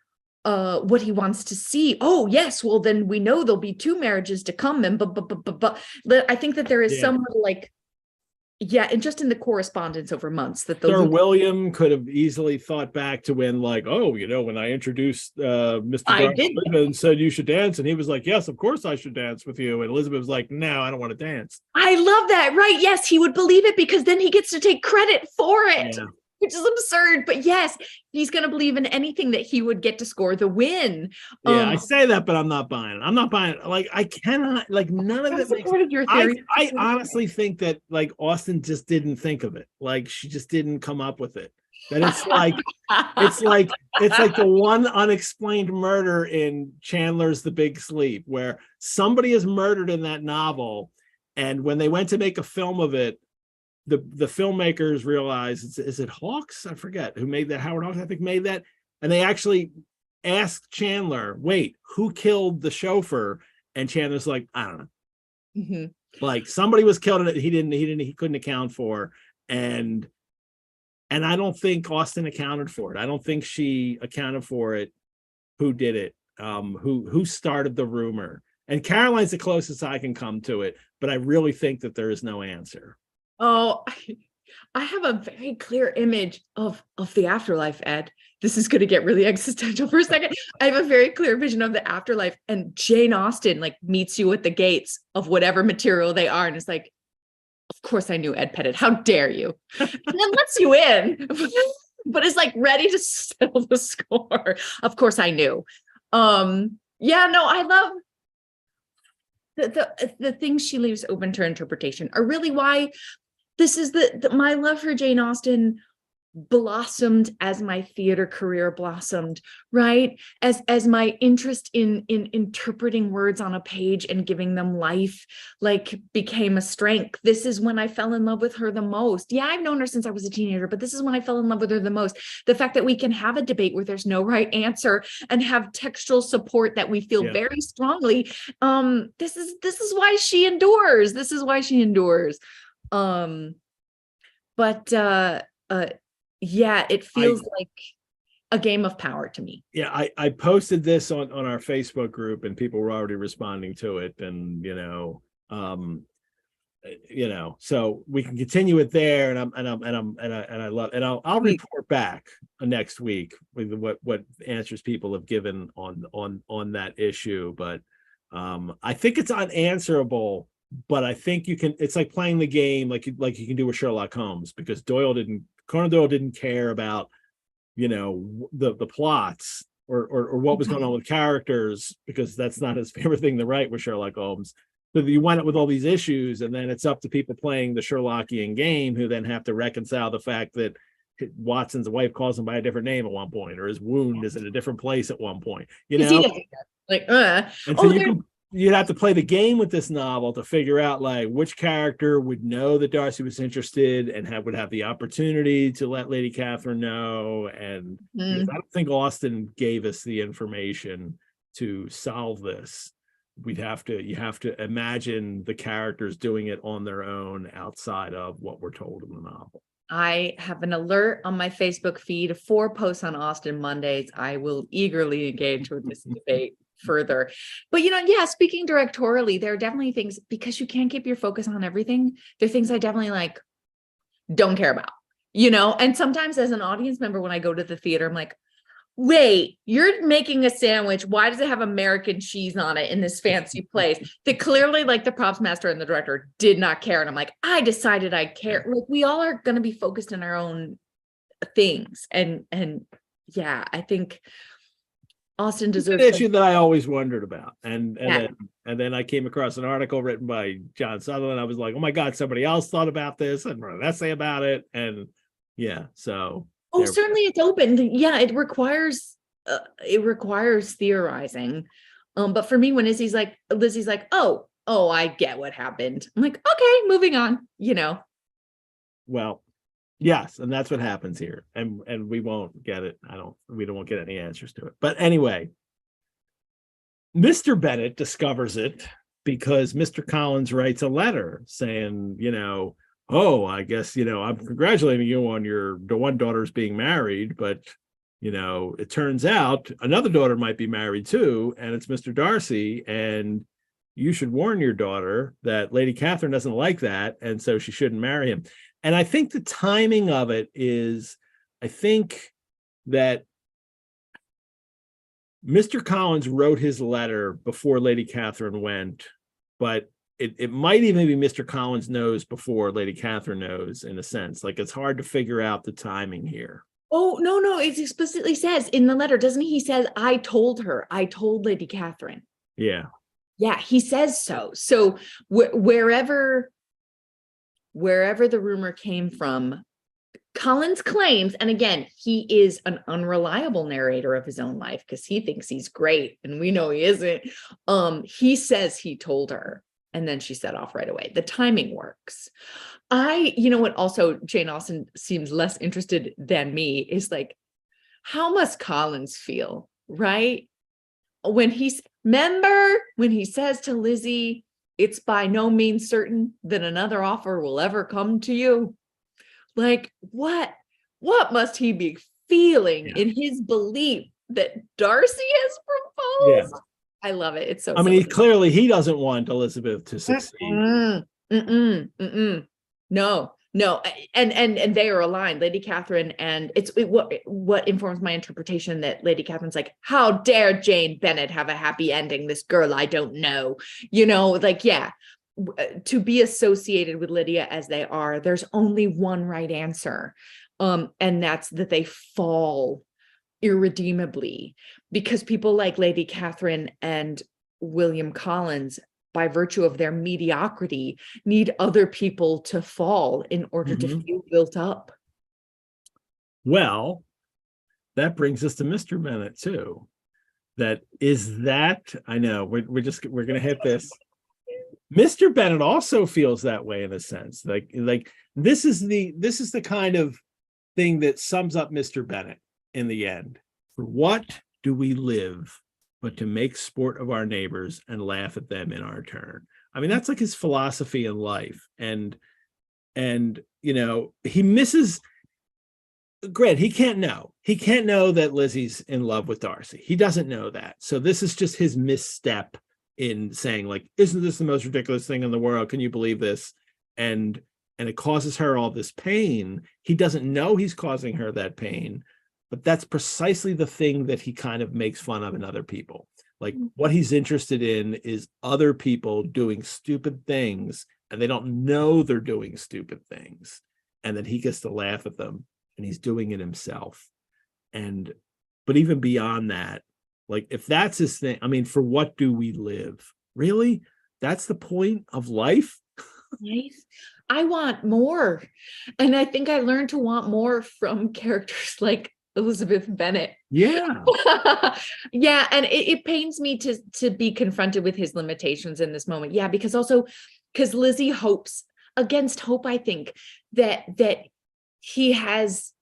what he wants to see. Oh yes, well then we know there'll be 2 marriages to come, and but I think that there is some like, yeah, and just in the correspondence over months that the Sir William could have easily thought back to when, like, oh, you know, when I introduced Mr. Darcy and said you should dance, and he was like, yes, of course I should dance with you, and Elizabeth was like, no, I don't want to dance. I love that, right? Yes, he would believe it because then he gets to take credit for it. Yeah. Which is absurd, but yes, he's going to believe in anything that he would get to score the win. Yeah, I say that, but I'm not buying it. I'm not buying it. Like, I cannot, like, none of it makes your theory. I honestly think that, like, Austen just didn't think of it. Like, she just didn't come up with it. That it's like, it's like the one unexplained murder in Chandler's The Big Sleep, where somebody is murdered in that novel, and when they went to make a film of it, the filmmakers realized, is it Hawks? I forget who made that. Howard Hawks, I think, made that. And they actually asked Chandler, wait, who killed the chauffeur? And Chandler's like, I don't know. Mm-hmm. Like, somebody was killed in it. He couldn't account for. And I don't think Austen accounted for it. I don't think she accounted for it. Who did it? Who started the rumor? And Caroline's the closest I can come to it, but I really think that there is no answer. Oh, I have a very clear image of the afterlife, Ed. This is going to get really existential for a second. I have a very clear vision of the afterlife, and Jane Austen like meets you at the gates of whatever material they are, and it's like, of course I knew Ed Pettit. How dare you? And then lets you in, but is like ready to settle the score. Of course I knew. Yeah, no, I love the things she leaves open to interpretation are really why this is my love for Jane Austen blossomed as my theater career blossomed, right? As my interest in interpreting words on a page and giving them life like became a strength. This is when I fell in love with her the most. Yeah, I've known her since I was a teenager, but this is when I fell in love with her the most. The fact that we can have a debate where there's no right answer and have textual support that we feel very strongly. This is why she endures. This is why she endures. Yeah, it feels like a game of power to me. Yeah, I posted this on our Facebook group, and people were already responding to it, and so we can continue it there, and I'll report back next week with what answers people have given on that issue, but I think it's unanswerable. But I think you can. It's like playing the game, like you can do with Sherlock Holmes, because Conan Doyle didn't care about, the plots or what was going on with characters, because that's not his favorite thing to write with Sherlock Holmes. So you wind up with all these issues, and then it's up to people playing the Sherlockian game who then have to reconcile the fact that Watson's wife calls him by a different name at one point, or his wound is in a different place at one point. And so you'd have to play the game with this novel to figure out like which character would know that Darcy was interested and would have the opportunity to let Lady Catherine know. And I don't think Austen gave us the information to solve this. You have to imagine the characters doing it on their own outside of what we're told in the novel. I have an alert on my Facebook feed, 4 posts on Austen Mondays. I will eagerly engage with this debate further. But speaking directorially, there are definitely things, because you can't keep your focus on everything. There are things I definitely don't care about, and sometimes as an audience member, when I go to the theater, I'm like, wait, you're making a sandwich. Why does it have American cheese on it in this fancy place? That clearly the props master and the director did not care. And I'm like, I decided I care. Like, we all are going to be focused in our own things. And yeah, I think Austen deserves an issue that I always wondered about. And then I came across an article written by John Sutherland. I was like, oh my God, somebody else thought about this and wrote an essay about it. And so. Oh, certainly it's open. Yeah, it requires theorizing. But for me, when Lizzie's like, oh, I get what happened. I'm like, okay, moving on, Well, Yes, and that's what happens here. And we won't get it. We don't get any answers to it. But anyway, Mr. Bennett discovers it because Mr. Collins writes a letter saying, oh, I guess, I'm congratulating you on the one daughter's being married, but, it turns out another daughter might be married too, and it's Mr. Darcy, and you should warn your daughter that Lady Catherine doesn't like that, and so she shouldn't marry him. And I think the timing of it is, I think that Mr. Collins wrote his letter before Lady Catherine went, but it might even be Mr. Collins knows before Lady Catherine knows, in a sense. Like, it's hard to figure out the timing here. Oh, no, it explicitly says in the letter, doesn't he? He says, I told Lady Catherine. Yeah. Yeah, he says so. So wherever the rumor came from, Collins claims, and again, he is an unreliable narrator of his own life because he thinks he's great, and we know he isn't. He says he told her, and then she set off right away. The timing works. What also Jane Austen seems less interested than me is like, how must Collins feel, right? When he says to Lizzie, it's by no means certain that another offer will ever come to you. Like, what must he be feeling in his belief that Darcy has proposed? Yeah. I love it. It's so silly. Clearly he doesn't want Elizabeth to succeed. No. And they are aligned, Lady Catherine, and what informs my interpretation that Lady Catherine's like, how dare Jane Bennet have a happy ending? This girl I don't know. To be associated with Lydia as they are, there's only one right answer. And that's that they fall irredeemably, because people like Lady Catherine and William Collins, by virtue of their mediocrity, need other people to fall in order to feel built up. Well, that brings us to Mr. Bennett too. I know we're going to hit this. Mr. Bennett also feels that way in a sense. Like this is the kind of thing that sums up Mr. Bennett in the end. For what do we live but to make sport of our neighbors and laugh at them in our turn? I mean, that's like his philosophy in life. And he misses. Grant, he can't know that Lizzie's in love with Darcy. He doesn't know that. So this is just his misstep in saying, like, isn't this the most ridiculous thing in the world? Can you believe this? And it causes her all this pain. He doesn't know he's causing her that pain, but that's precisely the thing that he kind of makes fun of in other people. Like, what he's interested in is other people doing stupid things, and they don't know they're doing stupid things. And then he gets to laugh at them, and he's doing it himself. But even beyond that, like, if that's his thing, I mean, for what do we live? Really? That's the point of life? Nice. I want more. And I think I learned to want more from characters like Elizabeth Bennet. Yeah. Yeah. And it pains me to be confronted with his limitations in this moment. Yeah. Because Lizzie hopes against hope, I think, that he has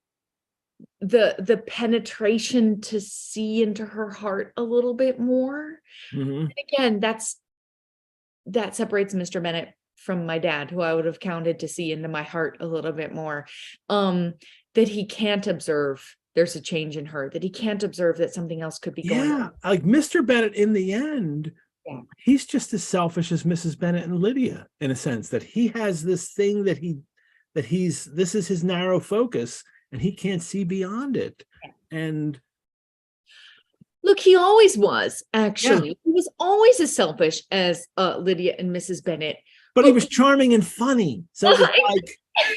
the penetration to see into her heart a little bit more. And again, that separates Mr. Bennett from my dad, who I would have counted to see into my heart a little bit more. That he can't observe there's a change in her, that he can't observe that something else could be going on. Like Mr. Bennett in the end, he's just as selfish as Mrs. Bennet and Lydia, in a sense, that he has this thing that this is his narrow focus, and he can't see beyond it. And look, he always was, actually. Yeah. He was always as selfish as Lydia and Mrs. Bennet. But he was charming and funny. So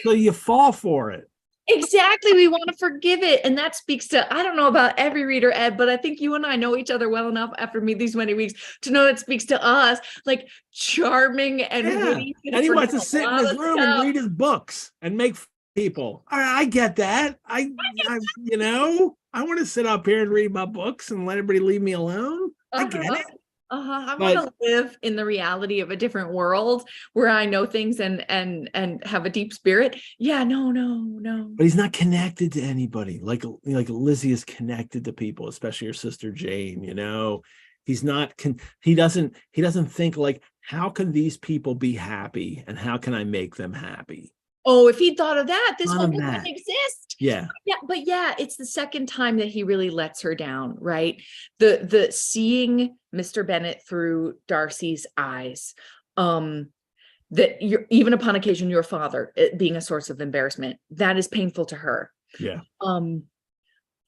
so you fall for it. Exactly. We want to forgive it. And that speaks to, I don't know about every reader, Ed, but I think you and I know each other well enough after these many weeks to know it speaks to us, like charming and witty. And he wants to sit in his room and read his books and make people. All right, I get that. I want to sit up here and read my books and let everybody leave me alone. I get it. I But- want to live in the reality of a different world where I know things and have a deep spirit. Yeah, no. But he's not connected to anybody. Like Lizzie is connected to people, especially her sister Jane. He's not. He doesn't think like, how can these people be happy, and how can I make them happy? Oh, if he'd thought of that, this Thought whole of thing that. wouldn't exist. Yeah. Yeah, but yeah, it's the second time that he really lets her down, right? The seeing Mr. Bennet through Darcy's eyes, that you're, even upon occasion, your father being a source of embarrassment, that is painful to her. Yeah.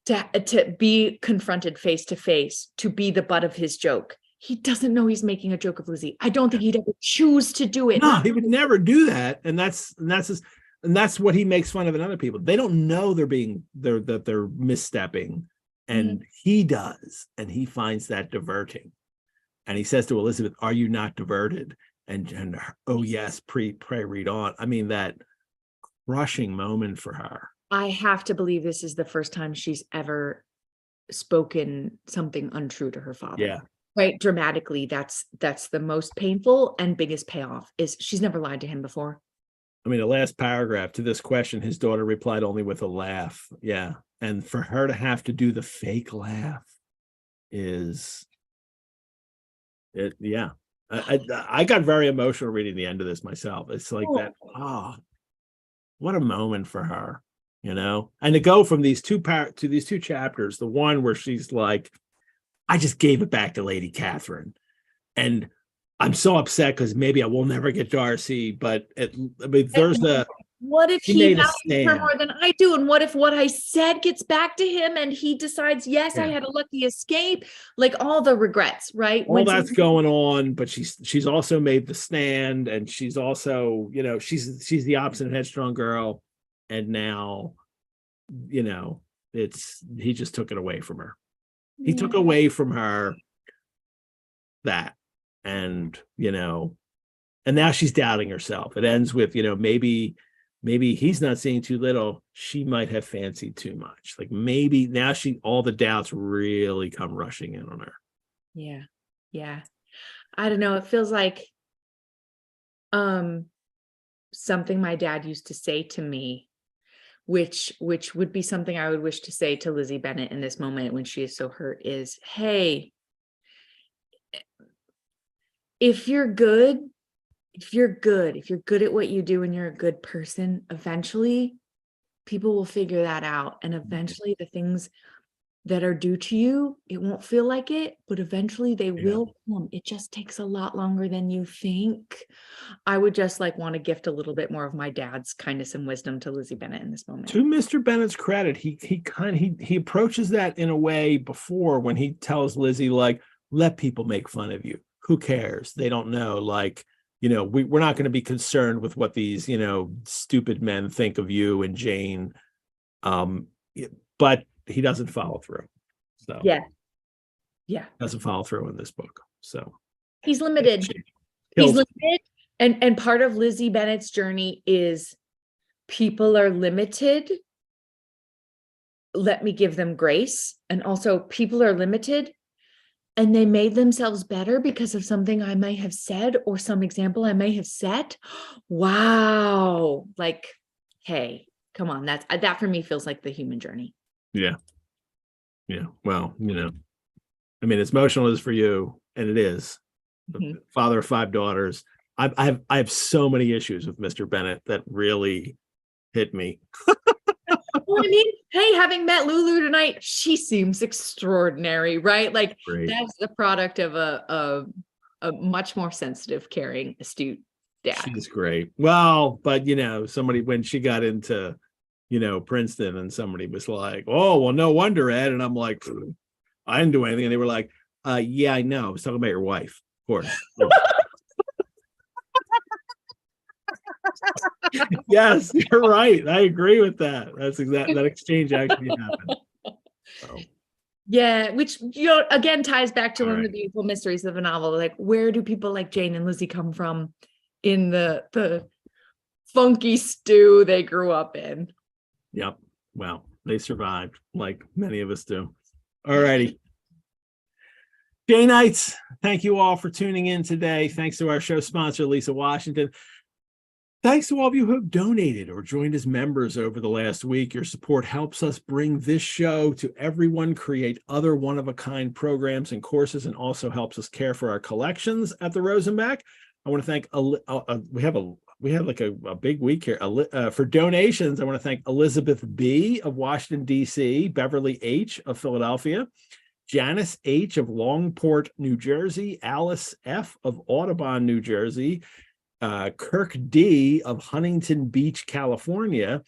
To be confronted face to face, to be the butt of his joke. He doesn't know he's making a joke of Lizzie. I don't think he'd ever choose to do it. No, he would never do that. And that's what he makes fun of in other people. They don't know they're misstepping, and he does, and he finds that diverting. And he says to Elizabeth, "Are you not diverted?" And oh yes, pray read on. I mean, that crushing moment for her. I have to believe this is the first time she's ever spoken something untrue to her father. Yeah. Right. Dramatically, that's the most painful and biggest payoff, is she's never lied to him before. I mean, the last paragraph to this question, his daughter replied only with a laugh. Yeah. And for her to have to do the fake laugh is it. Yeah. I got very emotional reading the end of this myself. It's like that. Oh, what a moment for her, and to go from these two chapters, the one where she's like, I just gave it back to Lady Catherine, and I'm so upset because maybe I will never get Darcy, but there's what if he he made a values her stand. more than I do? And what if what I said gets back to him and he decides, yes, I Yeah. had a lucky escape? Like all the regrets, right? All that's going on, but she's also made the stand, and she's also, she's the obstinate, headstrong girl, and now, he just took it away from her. He took away from her that, and now she's doubting herself. It ends with, maybe he's not seeing too little. She might have fancied too much. Like maybe now all the doubts really come rushing in on her. Yeah. Yeah. I don't know. It feels like something my dad used to say to me, which would be something I would wish to say to Lizzie Bennet in this moment when she is so hurt, is, hey, if you're good at what you do and you're a good person, eventually people will figure that out. And eventually the things that are due to you, it won't feel like it, but eventually they will come. It just takes a lot longer than you think. I would just want to gift a little bit more of my dad's kindness and wisdom to Lizzie Bennet in this moment. To Mr. Bennett's credit, he approaches that in a way before, when he tells Lizzie, like, let people make fun of you. Who cares? They don't know. Like, we're not going to be concerned with what these, stupid men think of you and Jane. But he doesn't follow through. So yeah, doesn't follow through in this book. So he's limited. He's limited. And part of Lizzie Bennet's journey is people are limited. Let me give them grace. And also people are limited, and they made themselves better because of something I may have said or some example I may have set. Wow. Like, hey, come on. That for me feels like the human journey. Yeah. Well, as emotional as for you, and it is. Mhm. Father of 5 daughters. I have so many issues with Mr. Bennet that really hit me. Well, I mean, hey, having met Lulu tonight, she seems extraordinary, right? Like, Great. that's the product of a much more sensitive, caring, astute dad. She's great. Well, but somebody, when she got into Princeton, and somebody was like, oh, well, no wonder, Ed. And I'm like, I didn't do anything. And they were like, yeah, I know. I was talking about your wife, of course. Yes, you're right. I agree with that. That's exactly, that exchange actually happened. So. Yeah, which again ties back to one of the beautiful mysteries of a novel. Like, where do people like Jane and Lizzie come from in the funky stew they grew up in? Yep. Well, they survived, like many of us do. All righty. Day Nights, thank you all for tuning in today. Thanks to our show sponsor, Lisa Washington. Thanks to all of you who have donated or joined as members over the last week. Your support helps us bring this show to everyone, create other one-of-a-kind programs and courses, and also helps us care for our collections at the Rosenbach. I want to thank, we have like a big week here. For donations, I want to thank Elizabeth B. of Washington, D.C., Beverly H. of Philadelphia, Janice H. of Longport, New Jersey, Alice F. of Audubon, New Jersey, Kirk D. of Huntington Beach, California,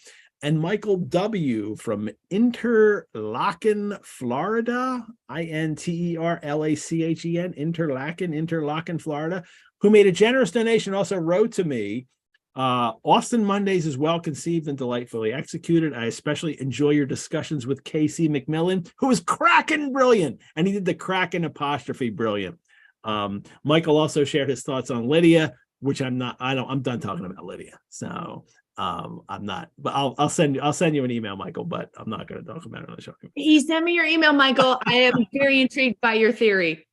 and Michael W. from Interlachen, Florida, Interlachen, Interlachen, Florida, who made a generous donation, also wrote to me, Austen Mondays is well conceived and delightfully executed. I especially enjoy your discussions with K.C. MacMillan, who is cracking brilliant, and he did the cracking apostrophe brilliant. Michael also shared his thoughts on Lydia, which I'm done talking about Lydia. So I'm not, but I'll send you an email, Michael, but I'm not going to talk about it on the show. You send me your email, Michael. I am very intrigued by your theory.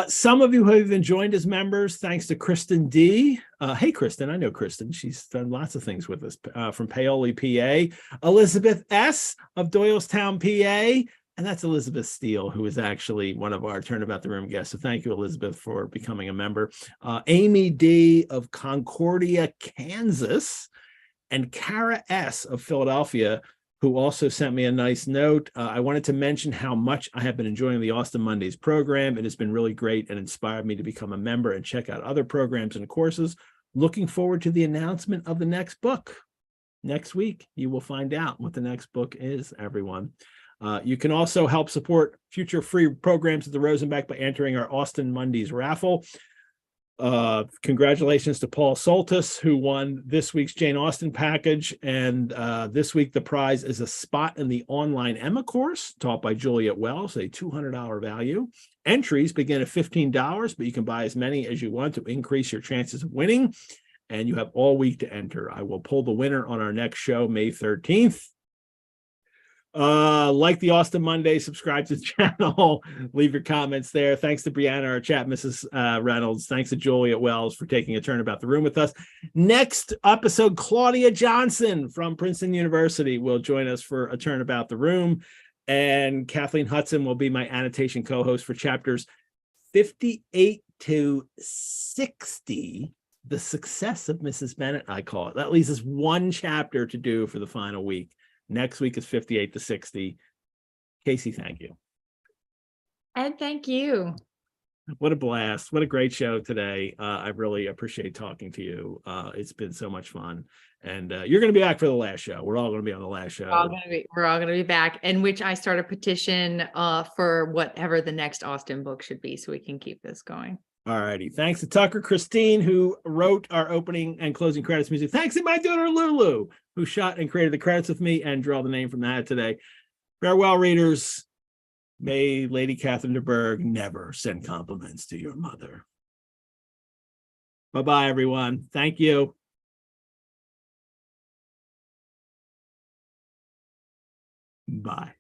Some of you who have been joined as members, thanks to Kristen D. Hey, Kristen, I know Kristen. She's done lots of things with us from Paoli, PA. Elizabeth S. of Doylestown, PA. And that's Elizabeth Steele, who is actually one of our Turnabout the Room guests. So thank you, Elizabeth, for becoming a member. Amy D. of Concordia, Kansas, and Kara S. of Philadelphia, who also sent me a nice note. I wanted to mention how much I have been enjoying the Austen Mondays program. It has been really great and inspired me to become a member and check out other programs and courses. Looking forward to the announcement of the next book. Next week, you will find out what the next book is, everyone. You can also help support future free programs at the Rosenbach by entering our Austen Mondays raffle. Congratulations to Paul Soltis, who won this week's Jane Austen package. And this week, the prize is a spot in the online Emma course taught by Juliette Wells, a $200 value. Entries begin at $15, but you can buy as many as you want to increase your chances of winning. And you have all week to enter. I will pull the winner on our next show, May 13th. Like the Austen Monday, subscribe to the channel, leave your comments there. Thanks to Brianna, our chat, Mrs. Reynolds. Thanks to Juliette Wells for taking a turn about the room with us. Next episode, Claudia Johnson from Princeton University will join us for a turn about the room. And Kathleen Hudson will be my annotation co-host for chapters 58 to 60. The success of Mrs. Bennett, I call it. That leaves us one chapter to do for the final week. Next week is 58 to 60. Casey, thank you. And thank you. What a blast. What a great show today. I really appreciate talking to you. It's been so much fun. And you're going to be back for the last show. We're all going to be on the last show. We're all going to be back, in which I start a petition for whatever the next Austen book should be, so we can keep this going. All righty. Thanks to Tucker Christine, who wrote our opening and closing credits music. Thanks to my daughter, Lulu, who shot and created the credits with me and draw the name from that today. Farewell, readers. May Lady Catherine de Bourgh never send compliments to your mother. Bye-bye, everyone. Thank you. Bye.